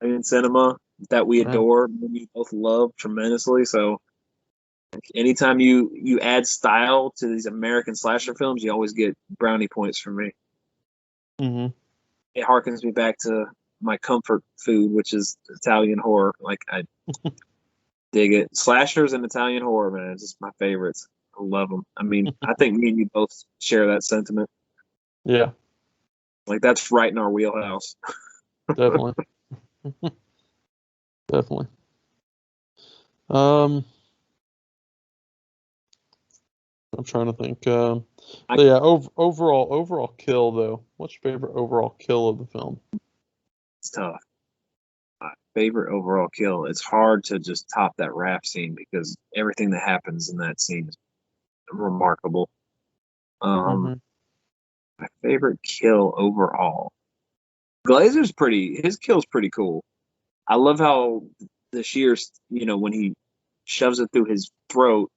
in cinema that we Yeah. adore, and we both love tremendously. So anytime you add style to these American slasher films, you always get brownie points from me. Hmm. It harkens me back to my comfort food, which is Italian horror. Like Dig it. Slashers and Italian horror, man. It's just my favorites. I love them. I mean, I think me and you both share that sentiment. Yeah, Like, that's right in our wheelhouse. definitely. Definitely. I'm trying to think. But yeah, overall kill though. What's your favorite overall kill of the film? It's tough. My favorite overall kill. It's hard to just top that raft scene because everything that happens in that scene is remarkable. Mm-hmm. My favorite kill overall. Glazer's his kill's pretty cool. I love how the shears, when he shoves it through his throat,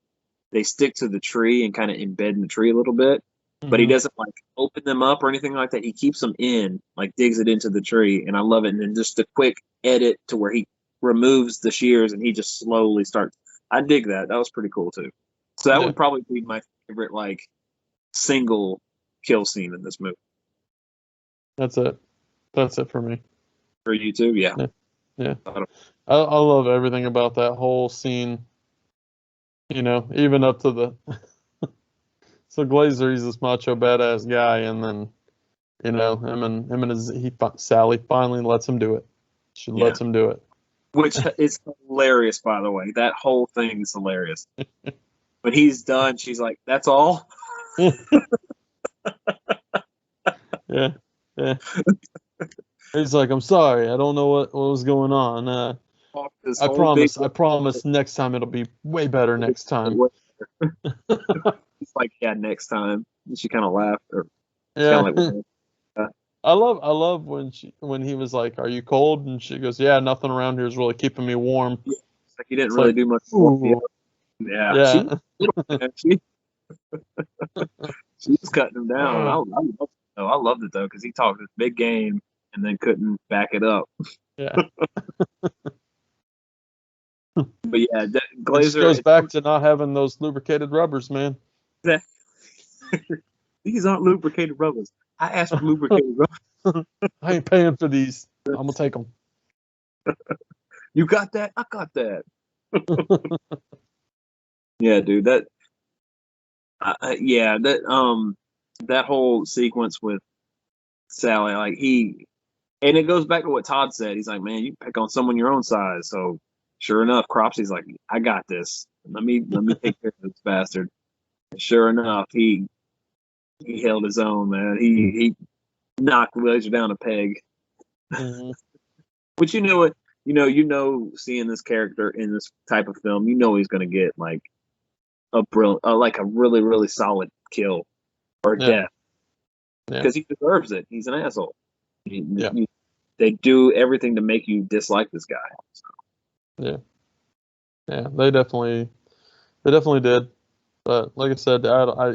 they stick to the tree and kind of embed in the tree a little bit. But he doesn't like open them up or anything like that. He keeps them in, like digs it into the tree, and I love it. And then just a quick edit to where he removes the shears and he just slowly starts. I dig that. That was pretty cool too. So that would probably be my favorite like single kill scene in this movie. That's it. That's it for me. For you too, yeah. Yeah. I love everything about that whole scene. Even up to the. So Glazer, he's this macho badass guy, and then, Sally finally lets him do it. She lets him do it. Which is hilarious, by the way. That whole thing is hilarious. When he's done, she's like, "That's all." Yeah. He's like, "I'm sorry, I don't know what was going on. I promise next time it'll be way better next time." It's like, yeah, next time. And she kind of laughed. Yeah. I love when he was like, "Are you cold?" And she goes, "Yeah, nothing around here is really keeping me warm." Yeah. It's like he didn't really do much. Yeah. She was cutting him down. I loved it though because he talked this big game and then couldn't back it up. Yeah. But yeah, Glazer goes back to not having those lubricated rubbers, man. These aren't lubricated rubbers. I asked for lubricated rubbers. I ain't paying for these. I'm gonna take them. You got that? I got that. Yeah, dude. That whole sequence with Sally, like and it goes back to what Todd said. He's like, "Man, you pick on someone your own size." So sure enough, Cropsy's like, "I got this. Let me take care of this bastard." And sure enough, he held his own, man. He knocked Glazer down a peg. Mm-hmm. But seeing this character in this type of film, he's going to get like a really, really solid kill or death because he deserves it. He's an asshole. They do everything to make you dislike this guy. So. Yeah, they definitely did. But like I said,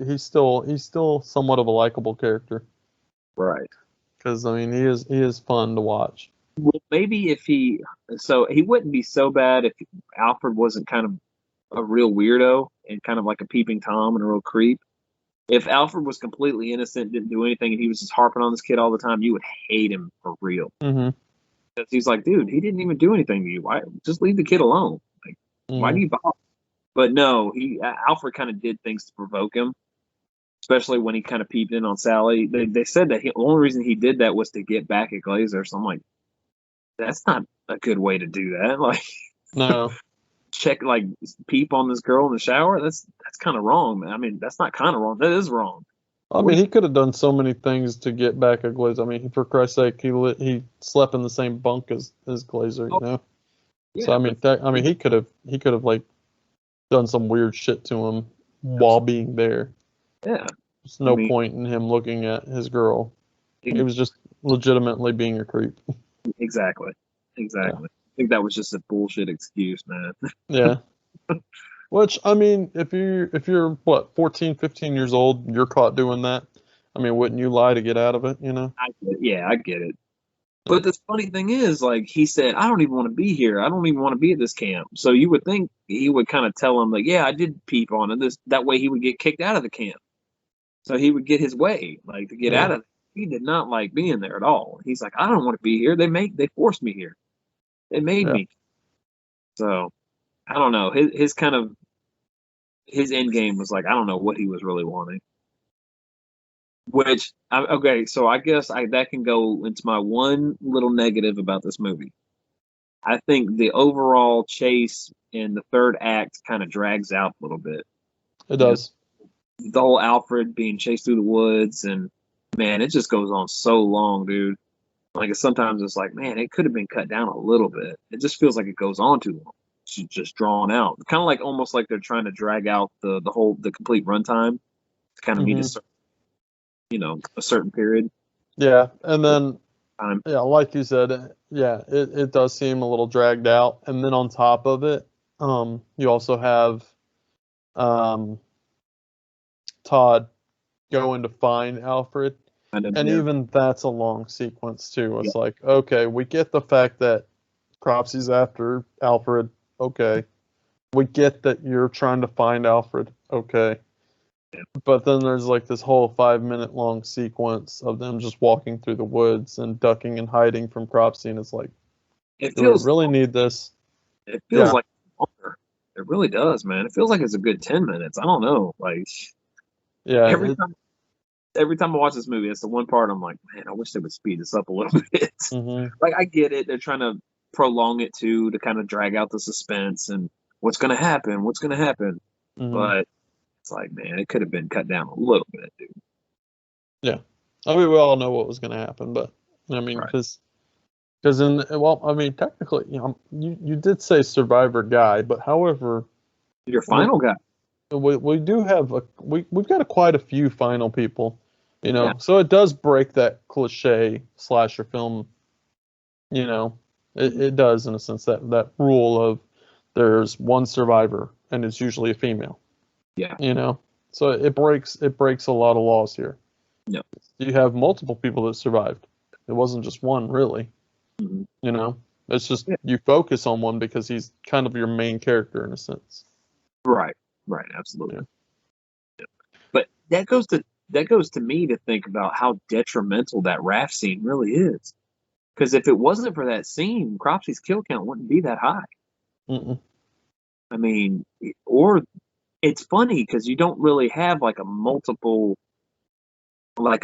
he's still somewhat of a likable character, right? Because I mean, he is fun to watch. Well, maybe he wouldn't be so bad if Alfred wasn't kind of a real weirdo and kind of like a peeping Tom and a real creep. If Alfred was completely innocent, didn't do anything, and he was just harping on this kid all the time, you would hate him for real. Mm-hmm. Because he's like, dude, he didn't even do anything to you. Why? Just leave the kid alone. Like, why do you bother? But no, Alfred kind of did things to provoke him, especially when he kind of peeped in on Sally. They said that the only reason he did that was to get back at Glazer. So I'm like, that's not a good way to do that. Like, no. Peep on this girl in the shower. That's kind of wrong, man. I mean, that's not kind of wrong. That is wrong. I mean, he could have done so many things to get back at Glazer. I mean, for Christ's sake, he slept in the same bunk as Glazer, you know. Yeah, so he could have like done some weird shit to him while being there. Yeah. There's no point in him looking at his girl. He was just legitimately being a creep. Exactly. Yeah. I think that was just a bullshit excuse, man. Yeah. Which, I mean, if you're what, 14, 15 years old, you're caught doing that. I mean, wouldn't you lie to get out of it, you know? I get it. But the funny thing is, like, he said, I don't even want to be here. I don't even want to be at this camp. So you would think he would kind of tell him, like, yeah, I did peep on it. That way he would get kicked out of the camp. So he would get his way, like, to get out of it. He did not like being there at all. He's like, I don't want to be here. They forced me here. They made me. So I don't know. His end game was like, I don't know what he was really wanting. Okay, so I guess that can go into my one little negative about this movie. I think the overall chase in the third act kind of drags out a little bit. It does. The whole Alfred being chased through the woods, and man, it just goes on so long, dude. Like sometimes it's like, man, it could have been cut down a little bit. It just feels like it goes on too long. It's just drawn out. Kind of like almost like they're trying to drag out the complete runtime to kind of meet a certain period. Yeah, and then Time. yeah, like you said, yeah, it does seem a little dragged out. And then on top of it, you also have Todd going to find Alfred. And even that's a long sequence too. It's like, okay, we get the fact that Cropsy's after Alfred. Okay. We get that you're trying to find Alfred. Okay. But then there's like this whole 5-minute long sequence of them just walking through the woods and ducking and hiding from Cropsy, and it's like, do we really need this? It feels like longer. It really does, man. It feels like it's a good 10 minutes. I don't know. Like, yeah, every time I watch this movie, it's the one part I'm like, man, I wish they would speed this up a little bit. Like, I get it. They're trying to prolong it too, to kind of drag out the suspense and what's going to happen. But it's like, man, it could have been cut down a little bit, dude. Yeah. I mean, we all know what was going to happen, but I mean, because technically, you did say survivor guy, but however, your final guy. We do have we've got quite a few final people, so it does break that cliche slasher film, it does in a sense that rule of there's one survivor and it's usually a female. Yeah. So it breaks a lot of laws here. Yeah. You have multiple people that survived. It wasn't just one, really. It's just you focus on one because he's kind of your main character in a sense. Right, absolutely. Yeah. But that goes to me to think about how detrimental that raft scene really is. Because if it wasn't for that scene, Cropsy's kill count wouldn't be that high. I mean, or it's funny because you don't really have like a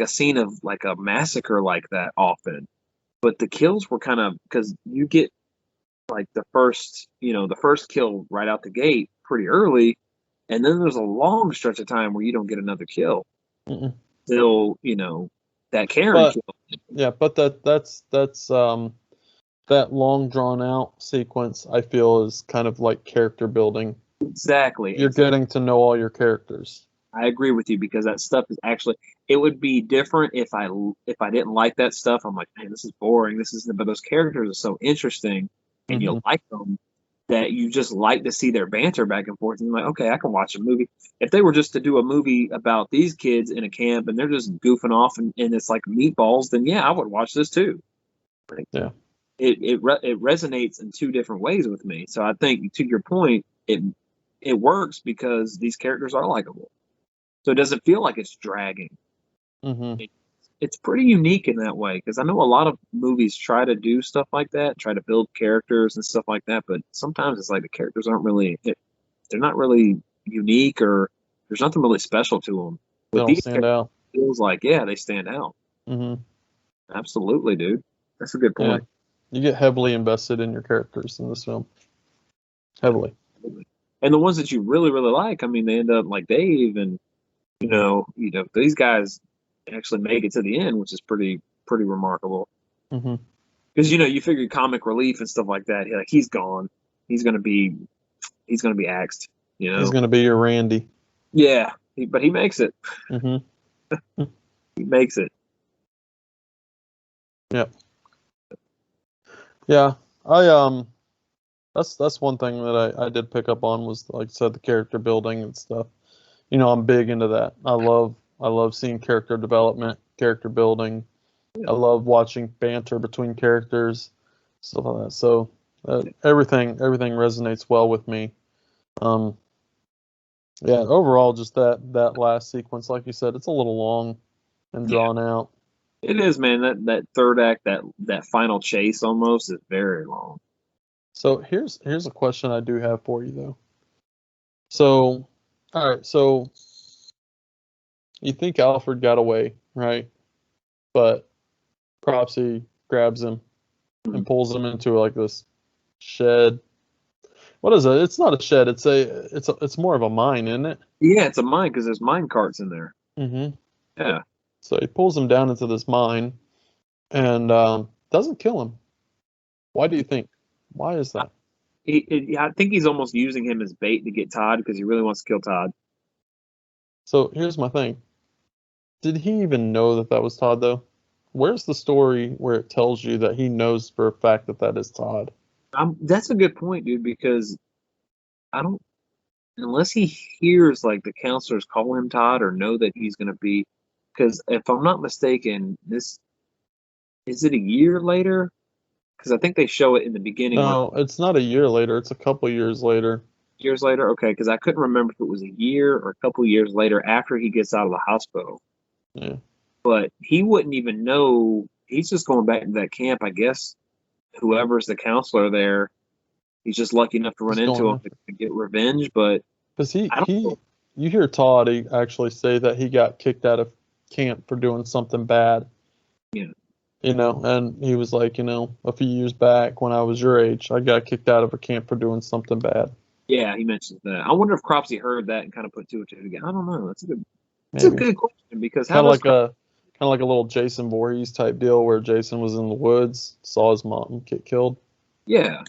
scene of like a massacre like that often. But the kills were kind of, because you get like the first kill right out the gate pretty early, and then there's a long stretch of time where you don't get another kill. Still, that Karen kill. Yeah, but that's that long drawn out sequence, I feel, is kind of like character building. Exactly. You're getting to know all your characters. I agree with you, because that stuff is actually, it would be different if I didn't like that stuff. I'm like, man, this is boring. But those characters are so interesting, and you like them, that you just like to see their banter back and forth. And you're like, okay, I can watch a movie. If they were just to do a movie about these kids in a camp and they're just goofing off and it's like meatballs, then yeah, I would watch this too. Like, yeah. It resonates in two different ways with me. So I think, to your point, it works because these characters are likable. So it doesn't feel like it's dragging. It's pretty unique in that way, because I know a lot of movies try to do stuff like that, try to build characters and stuff like that, but sometimes it's like the characters aren't really, they're not really unique, or there's nothing really special to them. They don't stand out. It feels like, they stand out. Absolutely, dude. That's a good point. Yeah. You get heavily invested in your characters in this film. Heavily. And the ones that you really, really like, I mean, they end up like Dave, and these guys actually make it to the end, which is pretty remarkable. Because you figure comic relief and stuff like that, like, he's gone, he's gonna be axed. He's gonna be your Randy. Yeah, but he makes it. He makes it. Yep. Yeah, that's one thing that I did pick up on, was, like I said, the character building and stuff. I'm big into that. I love seeing character development, character building. I love watching banter between characters, stuff like that. So everything resonates well with me. Overall, just that last sequence, like you said, it's a little long and drawn out. It is, man. That third act, that final chase almost, is very long. So here's a question I do have for you though. So, all right, so you think Alfred got away, right? But Cropsy grabs him and pulls him into like this shed. What is it? It's not a shed. It's more of a mine, isn't it? Yeah, it's a mine because there's mine carts in there. Mm-hmm. Yeah. So he pulls him down into this mine and doesn't kill him. Why do you think? Why is that? I think he's almost using him as bait to get Todd because he really wants to kill Todd. So here's my thing. Did he even know that was Todd though? Where's the story where it tells you that he knows for a fact that that is Todd? That's a good point, dude, because I don't, unless he hears like the counselors call him Todd or know that he's going to be, because if I'm not mistaken, is it a year later? Because I think they show it in the beginning. No, it's not a year later. It's a couple years later. Years later? Okay, because I couldn't remember if it was a year or a couple years later after he gets out of the hospital. Yeah. But he wouldn't even know. He's just going back to that camp, I guess. Whoever's the counselor there, he's just lucky enough to run into him to get revenge. But because you hear Todd actually say that he got kicked out of camp for doing something bad. Yeah. And he was like, a few years back when I was your age, I got kicked out of a camp for doing something bad. Yeah, he mentions that. I wonder if Cropsy heard that and kind of put two and two together. I don't know. That's a good question because kind of like a little Jason Voorhees type deal where Jason was in the woods, saw his mom get killed. Yeah,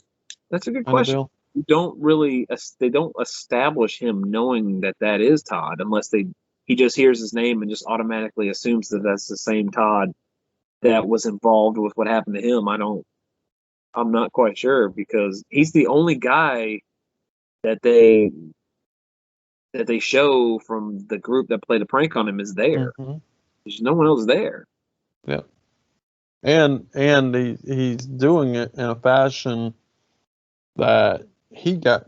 that's a good question. They don't establish him knowing that is Todd unless he just hears his name and just automatically assumes that that's the same Todd that was involved with what happened to him. I'm not quite sure because he's the only guy that they show from the group that played a prank on him is there. Mm-hmm. There's no one else there. Yeah. And he's doing it in a fashion that he got,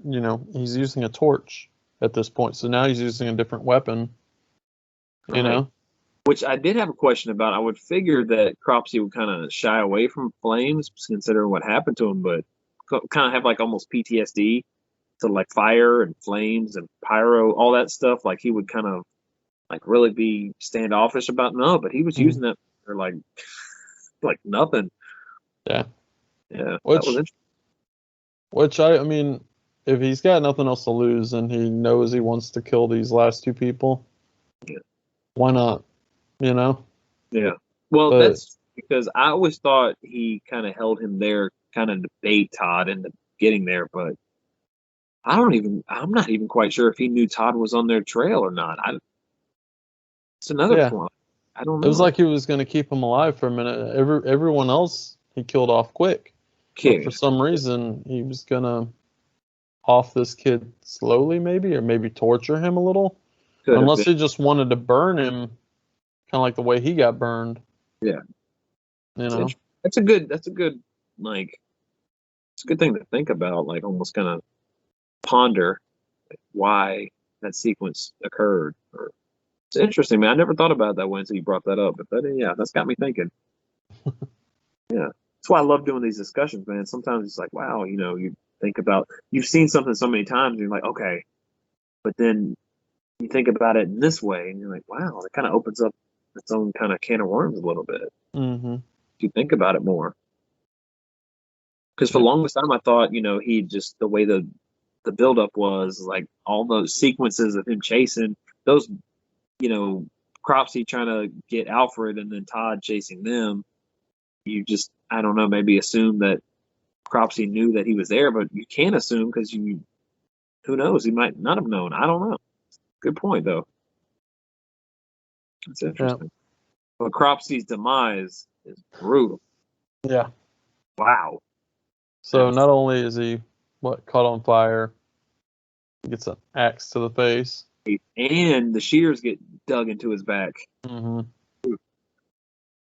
he's using a torch at this point. So now he's using a different weapon, Which I did have a question about. I would figure that Cropsy would kind of shy away from flames considering what happened to him, but kind of have like almost PTSD to like fire and flames and pyro, all that stuff. Like he would kind of like really be standoffish about but he was using that for like nothing. Yeah. Yeah. Which, that was interesting. Which I mean, if he's got nothing else to lose and he knows he wants to kill these last two people, why not? Yeah. Well, that's because I always thought he kind of held him there, kind of debate Todd into getting there, but I'm not even quite sure if he knew Todd was on their trail or not. It's another point. I don't know. It was like he was going to keep him alive for a minute. Everyone else he killed off quick. But for some reason, he was going to off this kid slowly, or maybe torture him a little. Unless he just wanted to burn him, kind of like the way he got burned. Yeah. That's a good like, it's a good thing to think about, like almost kind of ponder why that sequence occurred. It's interesting, man. I never thought about it that way until you brought that up. But that's got me thinking. Yeah. That's why I love doing these discussions, man. Sometimes it's like, wow, you think about, you've seen something so many times and you're like, okay. But then you think about it in this way and you're like, wow, it kind of opens up its own kind of can of worms a little bit. Mm-hmm. You think about it more. Because for the longest time, I thought, he just, the way the buildup was, like all those sequences of him chasing, those, Cropsy trying to get Alfred and then Todd chasing them. You just, I don't know, maybe assume that Cropsy knew that he was there, but you can't assume because who knows? He might not have known. I don't know. Good point, though. That's interesting. Yeah. But Cropsy's demise is brutal. Yeah. Wow. So not only is he caught on fire, he gets an axe to the face, and the shears get dug into his back. Mm-hmm.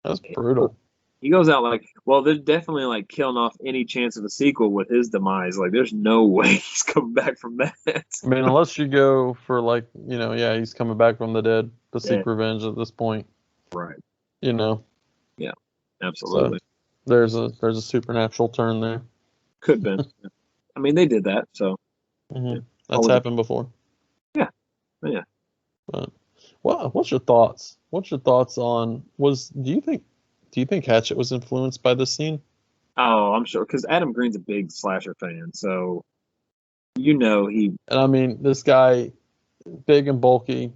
That's brutal. He goes out like, well, they're definitely like killing off any chance of a sequel with his demise. Like, there's no way he's coming back from that. I mean, unless you go for he's coming back from the dead to seek revenge at this point. Right. Yeah, absolutely. So there's a supernatural turn there. Could have been. I mean, they did that, so That's Always- happened before. yeah. But what's your thoughts? What's your thoughts on do you think Hatchet was influenced by this scene? Oh, I'm sure, because Adam Green's a big slasher fan, so he. And I mean, this guy, big and bulky,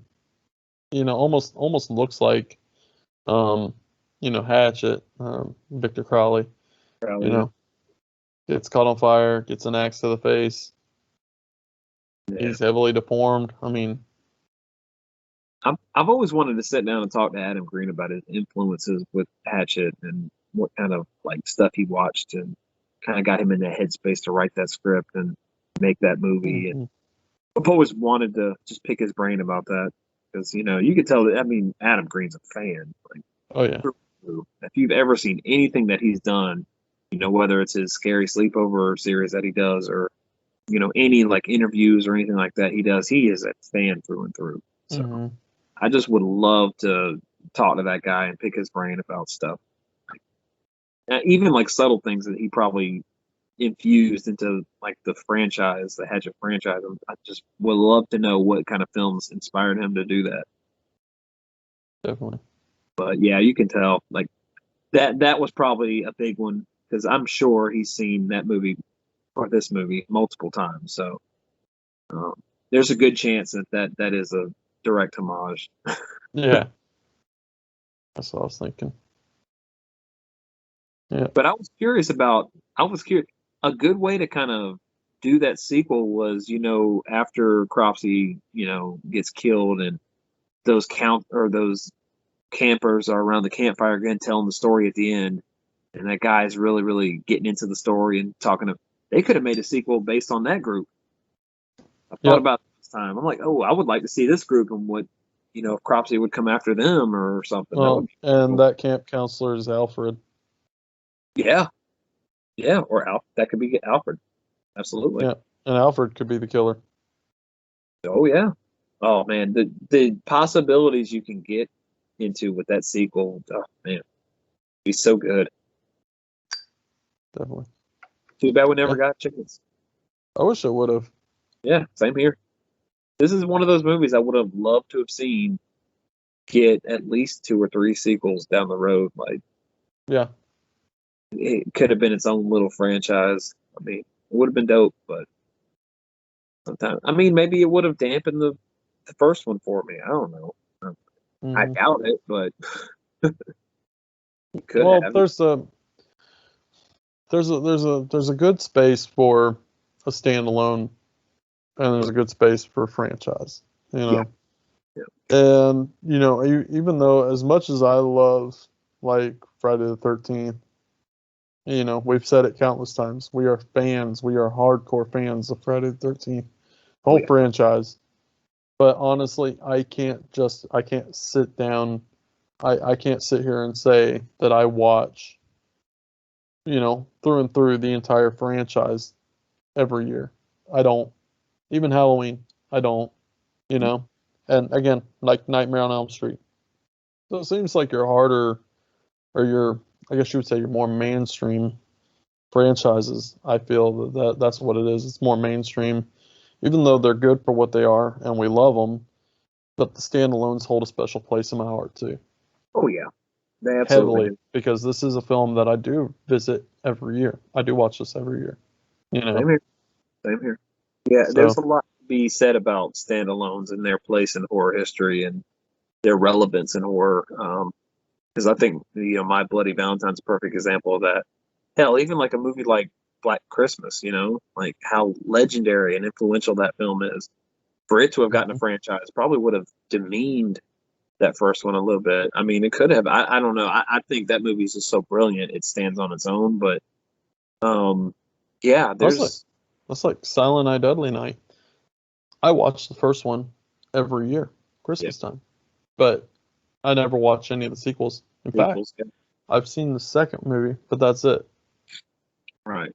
almost looks like, Hatchet, Victor Crowley, gets caught on fire, gets an axe to the face. Yeah. He's heavily deformed. I mean, I've always wanted to sit down and talk to Adam Green about his influences with Hatchet and what kind of like stuff he watched and kind of got him in that headspace to write that script and make that movie. And I've always wanted to just pick his brain about that because you could tell that. I mean, Adam Green's a fan. Like, oh yeah, if you've ever seen anything that he's done, whether it's his Scary Sleepover series that he does or any like interviews or anything like that he does, he is a fan through and through. So I just would love to talk to that guy and pick his brain about stuff. Even like subtle things that he probably infused into like the Hatchet franchise. I just would love to know what kind of films inspired him to do that. Definitely. But yeah, you can tell like that was probably a big one because I'm sure he's seen that movie or this movie multiple times. So there's a good chance that is a direct homage. Yeah. That's what I was thinking. Yeah. But I was curious. A good way to kind of do that sequel was, after Cropsey, gets killed and those campers are around the campfire again telling the story at the end. And that guy's really, really getting into the story and they could have made a sequel based on that group. I thought about it this time. I'm like, oh, I would like to see this group and what, if Cropsey would come after them or something. That camp counselor is Alfred. Yeah. Yeah, or that could be Alfred. Absolutely. Yeah, and Alfred could be the killer. Oh, yeah. Oh, man. The possibilities you can get into with that sequel, oh, man. It'd be so good. Definitely. Too bad we never got chickens. I wish I would have. Yeah, same here. This is one of those movies I would have loved to have seen get at least 2 or 3 sequels down the road. Like, yeah, it could have been its own little franchise. I mean, it would have been dope, but sometimes, I mean, maybe it would have dampened the first one for me. I don't know. I doubt it, but it could have. There's a good space for a standalone, and there's a good space for a franchise. Yeah. And even though as much as I love like Friday the 13th, we've said it countless times. We are fans. We are hardcore fans of Friday the 13th, whole franchise. But honestly, I can't sit down. I can't sit here and say that I watch, through and through the entire franchise every year. I don't. Even Halloween, I don't. And again, like Nightmare on Elm Street. So it seems like you're harder, or I guess you would say you're more mainstream franchises. I feel that's what it is. It's more mainstream, even though they're good for what they are and we love them. But the standalones hold a special place in my heart too. Oh yeah, they absolutely heavily, because this is a film that I do visit every year. I do watch this every year. Same here. Yeah, there's a lot to be said about standalones and their place in horror history and their relevance in horror. Because I think My Bloody Valentine's a perfect example of that. Hell, even like a movie like Black Christmas, like how legendary and influential that film is. For it to have gotten a franchise probably would have demeaned that first one a little bit. I mean, it could have. I don't know. I think that movie is just so brilliant. It stands on its own. But yeah, there's. That's like Silent Night, Deadly Night. I watch the first one every year, Christmas time, but I never watch any of the sequels. In fact, I've seen the second movie, but that's it. Right.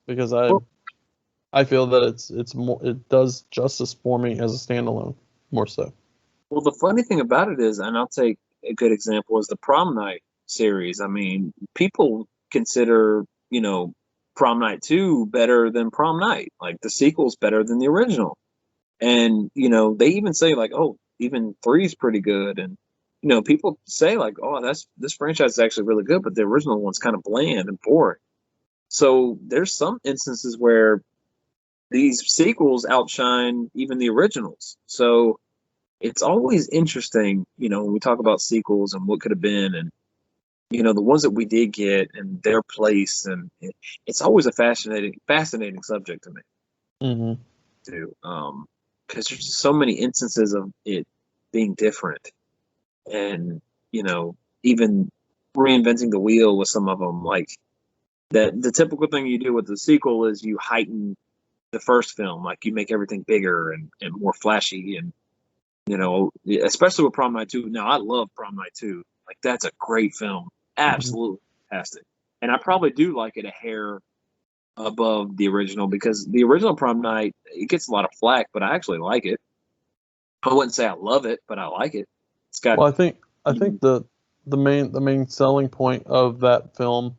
Because I feel that it's more, it does justice for me as a standalone, more so. Well, the funny thing about it is, and I'll take a good example, is the Prom Night series. I mean, people consider, Prom Night 2 better than Prom Night. Like the sequel's better than the original. And, you know, they even say like, oh, even 3's pretty good. And, you know, people say like, oh, this franchise is actually really good, but the original one's kind of bland and boring. So there's some instances where these sequels outshine even the originals. So it's always interesting, you know, when we talk about sequels and what could have been, and, you know, the ones that we did get and their place, and it's always a fascinating subject to me. Mm-hmm. Too, because there's just so many instances of it being different, and, you know, even reinventing the wheel with some of them. Like that, the typical thing you do with the sequel is you heighten the first film, like you make everything bigger and more flashy, and, you know, especially with Prom Night 2. Now I love Prom Night 2. Like that's a great film, absolutely fantastic, and I probably do like it a hair above the original, because the original Prom Night, it gets a lot of flack, but I actually like it. I wouldn't say I love it, but I like it. It's got. Well, I think the main selling point of that film,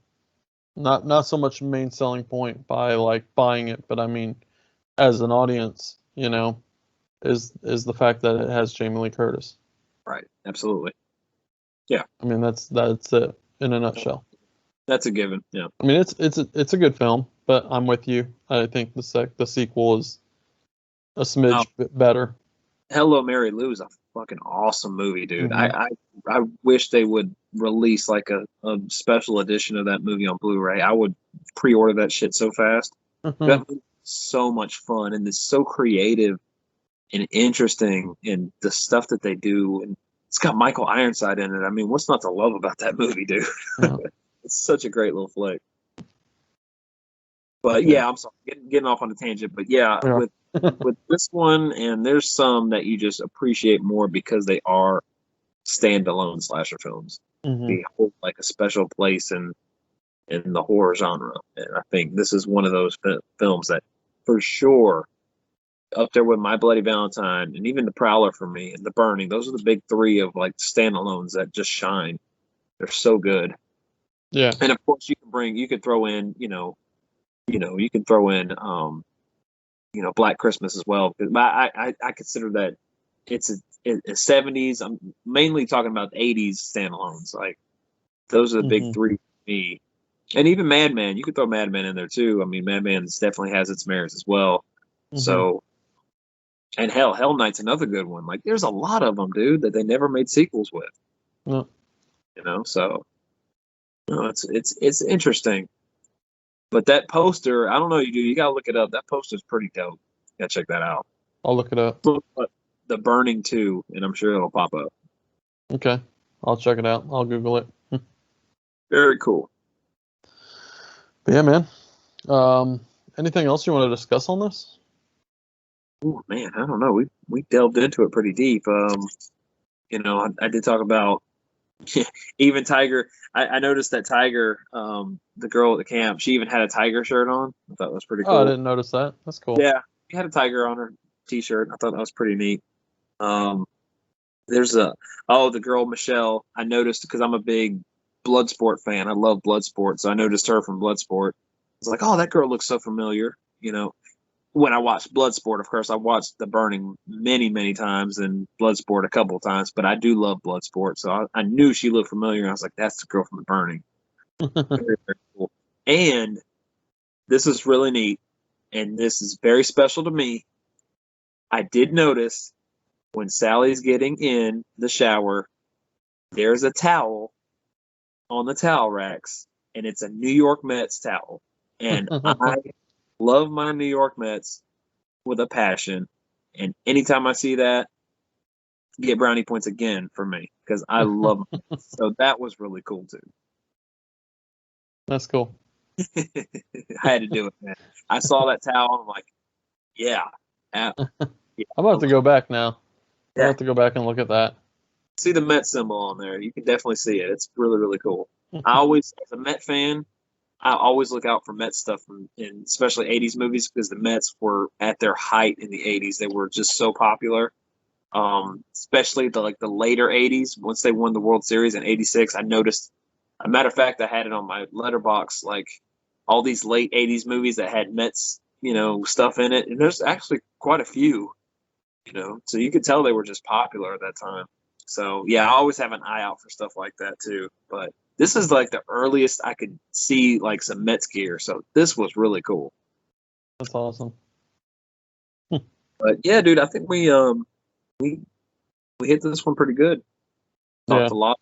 not so much main selling point by like buying it, but I mean, as an audience, you know, is the fact that it has Jamie Lee Curtis. Right. Absolutely. Yeah. I mean, that's it in a nutshell. That's a given. Yeah. I mean, it's a good film, but I'm with you. I think the sequel is a smidge bit better. Hello, Mary Lou is a fucking awesome movie, dude. Mm-hmm. I wish they would release like a special edition of that movie on Blu-ray. I would pre-order that shit so fast. Mm-hmm. That movie's so much fun, and it's so creative and interesting, and the stuff that they do, and it's got Michael Ironside in it. I mean, what's not to love about that movie, dude? Yeah. It's such a great little flick. But yeah, I'm sorry, getting off on a tangent. But yeah, with this one, and there's some that you just appreciate more because they are standalone slasher films. Mm-hmm. They hold like a special place in the horror genre, and I think this is one of those films that, for sure, up there with My Bloody Valentine and even The Prowler for me, and The Burning. Those are the big three of like standalones that just shine. They're so good. Yeah. And of course, you could throw in, you can throw in, Black Christmas as well. I consider that it's a 70s. I'm mainly talking about the 80s standalones. Like those are the big three for me. And even Mad Men, you could throw Mad Men in there too. I mean, Mad Men definitely has its merits as well. Mm-hmm. So, and Hell Night's another good one. Like there's a lot of them, dude, that they never made sequels with. No. So. No, it's interesting, but that poster, I don't know, you gotta look it up. That poster's pretty dope. You gotta check that out. I'll look it up. Look up The Burning 2, and I'm sure it'll pop up. Okay, I'll check it out. I'll Google it. Very cool. But yeah, man. Anything else you want to discuss on this? Oh man, I don't know. We delved into it pretty deep. I did talk about. Even Tiger, I noticed that Tiger, the girl at the camp, she even had a Tiger shirt on. I thought that was pretty cool. Oh, I didn't notice that. That's cool. Yeah, she had a Tiger on her t-shirt. I thought that was pretty neat. There's the girl Michelle. I noticed because I'm a big Bloodsport fan. I love Bloodsport, so I noticed her from Bloodsport. I was like, oh, that girl looks so familiar. You know, when I watched Bloodsport, of course, I watched The Burning many, many times and Bloodsport a couple of times, but I do love Bloodsport. So I knew she looked familiar. And I was like, that's the girl from The Burning. Very, very cool. And this is really neat. And this is very special to me. I did notice when Sally's getting in the shower, there's a towel on the towel racks, and it's a New York Mets towel. And I love my New York Mets with a passion, and anytime I see that, get brownie points again for me because I love them. So that was really cool too. That's cool. I had to do it, man. I saw that towel, and I'm like, yeah. I'm about to go back now. Yeah. I'll have to go back and look at that. See the Met symbol on there. You can definitely see it. It's really, really cool. I always, as a Met fan, I always look out for Mets stuff, in especially 80s movies, because the Mets were at their height in the 80s. They were just so popular, especially the later 80s. Once they won the World Series in '86, I noticed. A matter of fact, I had it on my letterbox. Like all these late '80s movies that had Mets, stuff in it, and there's actually quite a few, so you could tell they were just popular at that time. So yeah, I always have an eye out for stuff like that too. But this is like the earliest I could see like some Mets gear, so this was really cool. That's awesome. But yeah, dude, I think we hit this one pretty good. Talked Yeah.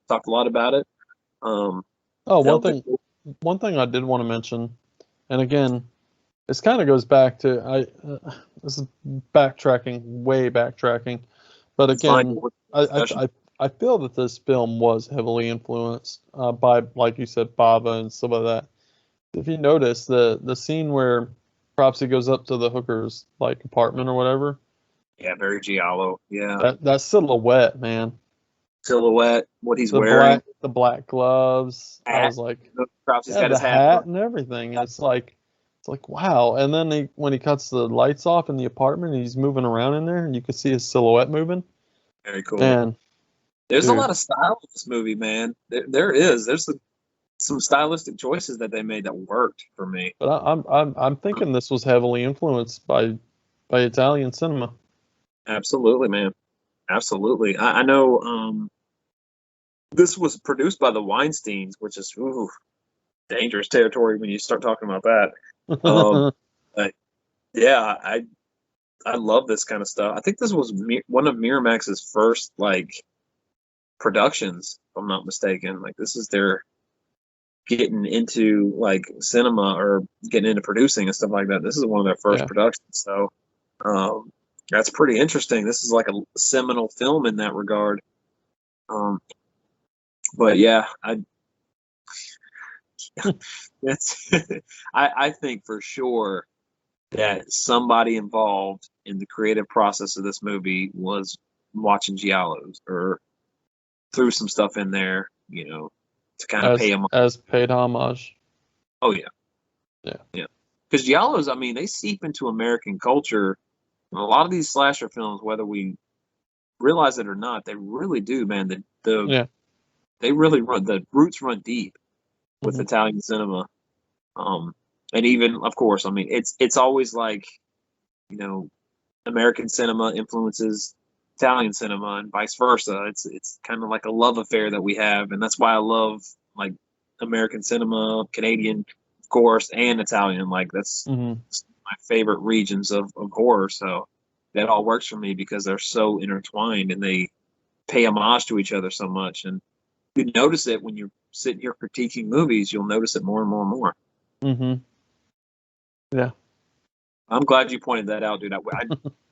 a lot about it. Oh, Felt good. one thing I did want to mention, and again, this kind of goes back to this is way backtracking, but It's fine. again, I feel that this film was heavily influenced by, like you said, Bava and some of that. If you notice the scene where Propsy goes up to the hooker's like apartment or whatever, Yeah, very giallo. Yeah, that silhouette, man, silhouette, what he's the wearing. black gloves. I Hat. was like, Perhaps he's yeah, got the his hat hat on. and everything. It's like wow. And then when he cuts the lights off in the apartment, and he's moving around in there, and you can see his silhouette moving. Very cool. And there's dude, a lot of style in this movie, man. There's some stylistic choices that they made that worked for me. but I'm thinking this was heavily influenced by Italian cinema. Absolutely, man. Absolutely. I know this was produced by the Weinsteins, which is dangerous territory when you start talking about that. But yeah, I love this kind of stuff. I think this was one of Miramax's first like productions, if I'm not mistaken. Like this is their getting into like cinema or getting into producing and stuff like that. This is one of their first productions. So that's pretty interesting. This is like a seminal film in that regard. But yeah, I think for sure that somebody involved in the creative process of this movie was watching giallos or threw some stuff in there, to kind of pay them as paid homage. Oh yeah. Yeah. Because giallos, I mean, they seep into American culture. And a lot of these slasher films, whether we realize it or not, they really do, man. They really run, the roots run deep with Italian cinema. And even, of course, I mean, it's always like, American cinema influences Italian cinema and vice versa. It's kind of like a love affair that we have, and that's why I love like American cinema, Canadian, of course, and Italian. Like that's my favorite regions of horror. So that all works for me because they're so intertwined and they pay homage to each other so much. And you notice it when you're sitting here critiquing movies. You'll notice it more and more and more. Yeah. I'm glad you pointed that out, dude. I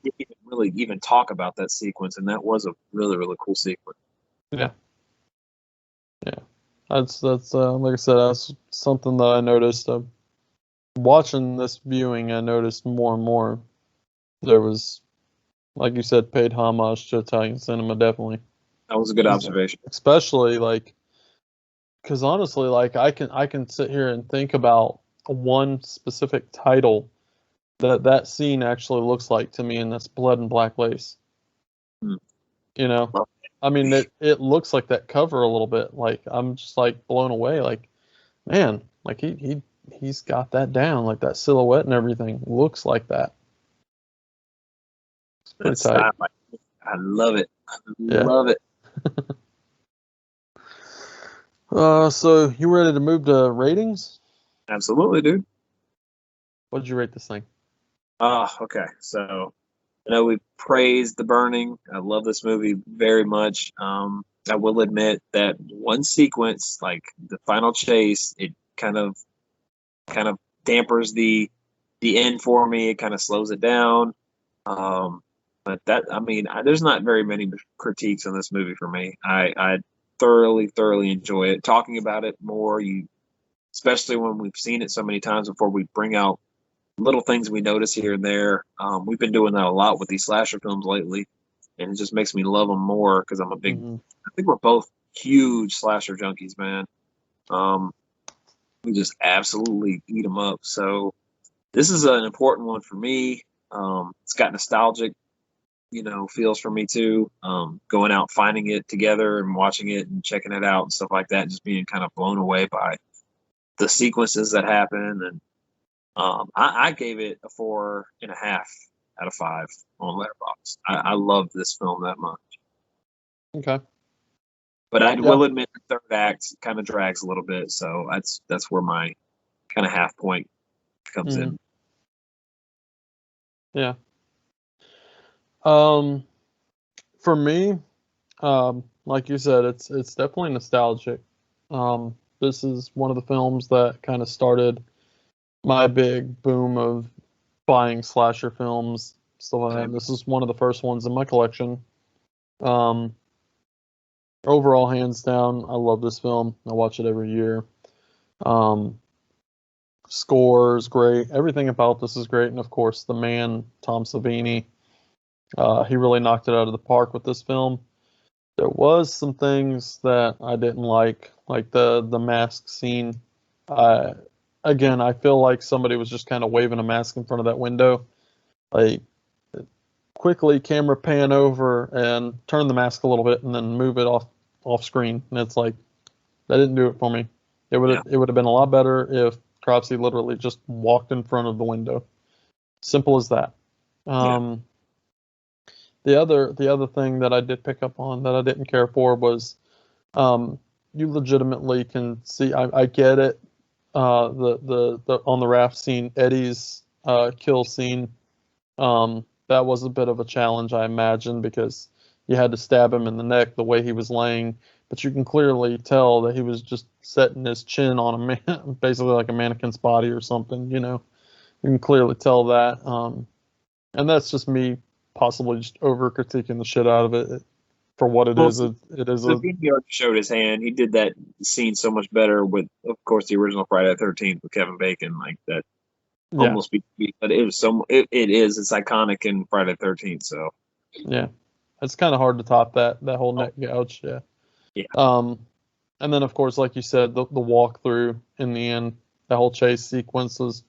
didn't really even talk about that sequence, and that was a really, really cool sequence. Yeah. That's like I said, that's something that I noticed. Watching this viewing, I noticed more and more. There was, like you said, paid homage to Italian cinema. Definitely. That was a good observation. Especially like, because honestly, like I can sit here and think about one specific title that scene actually looks like to me, and that's Blood and Black Lace. I mean, it looks like that cover a little bit. Like I'm just like blown away. Like, man, like he's got that down. Like that silhouette and everything looks like that. It's pretty tight. I love it. Love it. So you ready to move to ratings? Absolutely, dude. What did you rate this thing? Okay. So I know we praised The Burning. I love this movie very much. I will admit that one sequence, like the final chase, it kind of dampers the end for me. It kind of slows it down. But there's not very many critiques on this movie for me. I thoroughly enjoy it. Talking about it more, especially when we've seen it so many times before, we bring out little things we notice here and there. We've been doing that a lot with these slasher films lately, and it just makes me love them more because I'm a big. I think we're both huge slasher junkies, man. We just absolutely eat them up. So this is an important one for me. It's got nostalgic, feels for me too. Going out, finding it together and watching it and checking it out and stuff like that, and just being kind of blown away by the sequences that happen, and I gave it a 4.5 out of 5 on Letterboxd. I love this film that much. Okay. But I Yeah. will admit the third act kind of drags a little bit, so that's where my kind of half point comes in. Yeah. For me, like you said, it's definitely nostalgic. This is one of the films that kind of started my big boom of buying slasher films. So this is one of the first ones in my collection. Overall, hands down, I love this film. I watch it every year. Score is great. Everything about this is great, and of course, the man Tom Savini. He really knocked it out of the park with this film. There was some things that I didn't like the mask scene. Again, I feel like somebody was just kind of waving a mask in front of that window. Like, quickly camera pan over and turn the mask a little bit and then move it off screen. And it's like, that didn't do it for me. It would have been a lot better if Cropsey literally just walked in front of the window. Simple as that. The other thing that I did pick up on that I didn't care for was, you legitimately can see. I get it. The on the raft scene, Eddie's kill scene. That was a bit of a challenge, I imagine, because you had to stab him in the neck the way he was laying. But you can clearly tell that he was just setting his chin on a man, basically like a mannequin's body or something. You can clearly tell that. And that's just me possibly just over critiquing the shit out of it for what it is. It is the video showed his hand. He did that scene so much better with, of course, the original Friday the 13th with Kevin Bacon, like that. Almost be, but it was it's iconic in Friday the 13th. So yeah, it's kind of hard to top that whole neck gouge. And then of course, like you said, the walkthrough in the end, the whole chase sequence was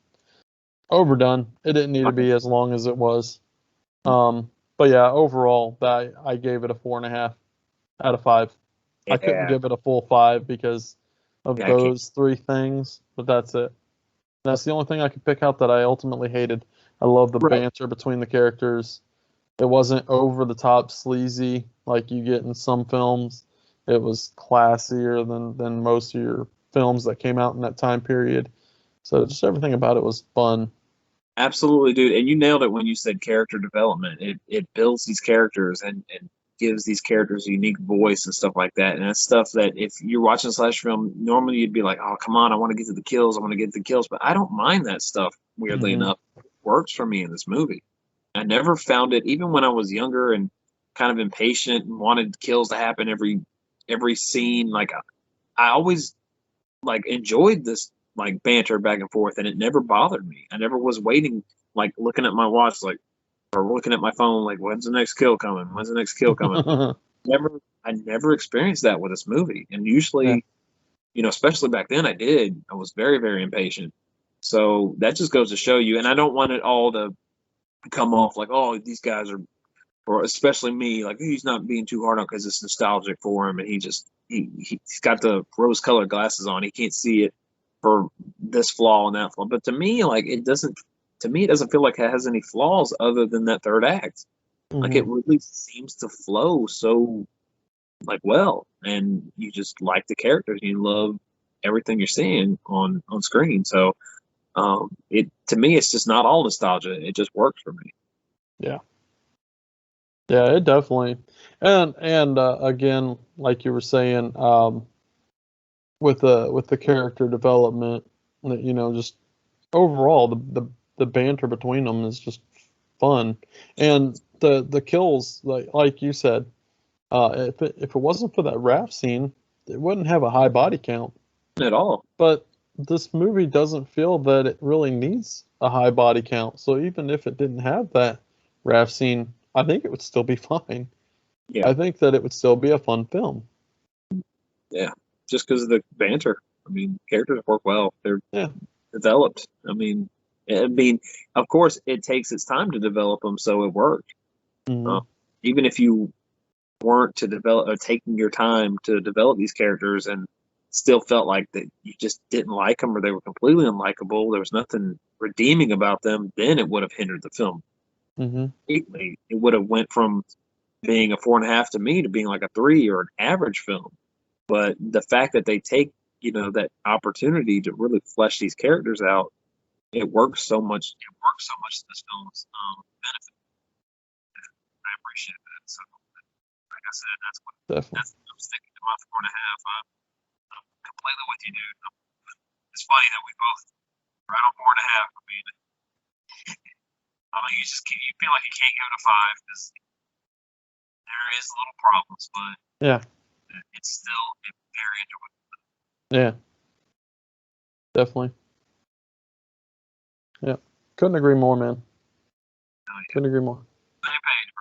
overdone. It didn't need to be as long as it was. But yeah, overall, I gave it a 4.5 out of 5. I couldn't give it a full 5 because of those three things, but that's it. That's the only thing I could pick out that I ultimately hated. I love the banter between the characters. It wasn't over the top sleazy like you get in some films. It was classier than most of your films that came out in that time period. So just everything about it was fun. Absolutely, dude. And you nailed it when you said character development. It builds these characters and gives these characters a unique voice and stuff like that. And that's stuff that if you're watching a slash film, normally you'd be like, oh, come on, I want to get to the kills. I want to get to the kills. But I don't mind that stuff, weirdly enough. It works for me in this movie. I never found it, even when I was younger and kind of impatient and wanted kills to happen every scene. Like, I always enjoyed this banter back and forth, and it never bothered me. I never was waiting, looking at my watch, or looking at my phone, when's the next kill coming? When's the next kill coming? I never experienced that with this movie. And usually, especially back then, I was very, very impatient. So that just goes to show you, and I don't want it all to come off like, oh, these guys are, or especially me, he's not being too hard on because it's nostalgic for him, and he's got the rose-colored glasses on. He can't see it for this flaw and that flaw. But to me, it doesn't feel like it has any flaws other than that third act. It really seems to flow so well, and you just like the characters, and you love everything you're seeing on screen. So to me, it's just not all nostalgia. It just works for me. Yeah, it definitely, and again, like you were saying, with the character development, just overall the banter between them is just fun, and the kills, like you said, if it wasn't for that raft scene, it wouldn't have a high body count at all. But this movie doesn't feel that it really needs a high body count. So even if it didn't have that raft scene, I think it would still be fine. Yeah. I think that it would still be a fun film. Yeah, just because of the banter. I mean, characters work well. They're developed. I mean, of course, it takes its time to develop them, so it worked. Even if you weren't to develop or taking your time to develop these characters and still felt like that you just didn't like them or they were completely unlikable, there was nothing redeeming about them, then it would have hindered the film greatly. It would have went from being a 4.5 to me to being like a 3 or an average film. But the fact that they take, that opportunity to really flesh these characters out, it works so much. It works so much to this film's benefit. I appreciate that. So, like I said, that's I'm sticking to my 4.5. I'm completely with you, dude. It's funny that we both right on 4.5. I mean, you feel like you can't give it a 5 because there is little problems, but Yeah. it's still very enjoyable. Yeah. Definitely. Yeah. Couldn't agree more, man. Oh, yeah. Couldn't agree more. Same page,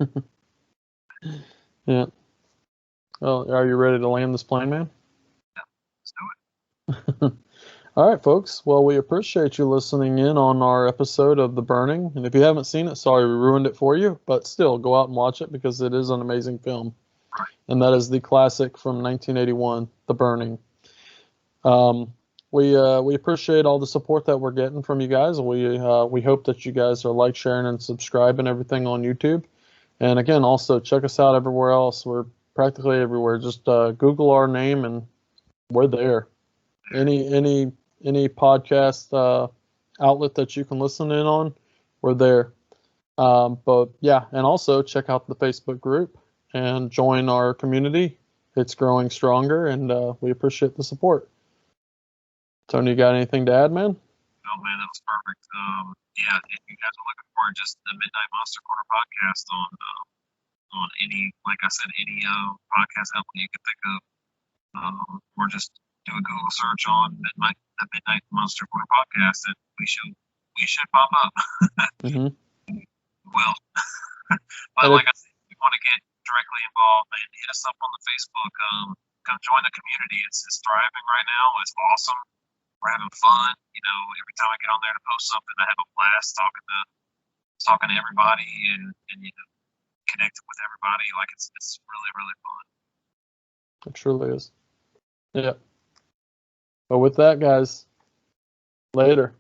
bro. Yeah. Well, are you ready to land this plane, man? Yeah, let's do it. All right, folks. Well, we appreciate you listening in on our episode of The Burning. And if you haven't seen it, sorry we ruined it for you, but still go out and watch it because it is an amazing film. Right. And that is the classic from 1981, The Burning. We appreciate all the support that we're getting from you guys. We hope that you guys are sharing, and subscribing and everything on YouTube. And again, also check us out everywhere else. We're practically everywhere. Just Google our name and we're there. Any podcast outlet that you can listen in on, we're there. But yeah, and also check out the Facebook group and join our community. It's growing stronger, and we appreciate the support. Tony, you got anything to add, man? No, man, that was perfect. Yeah, if you guys are looking for just the Midnight Monster Corner podcast on any, like I said, any podcast outlet you can think of, or just do a Google search on the Midnight Monster Corner podcast, and we should pop up. Well, but like I said, if you want to get directly involved, man, hit us up on the Facebook. Come join the community. It's thriving right now. It's awesome. We're having fun. Every time I get on there to post something, I have a blast talking to everybody and connecting with everybody. Like it's really, really fun. It truly is. Yeah. But with that, guys, later.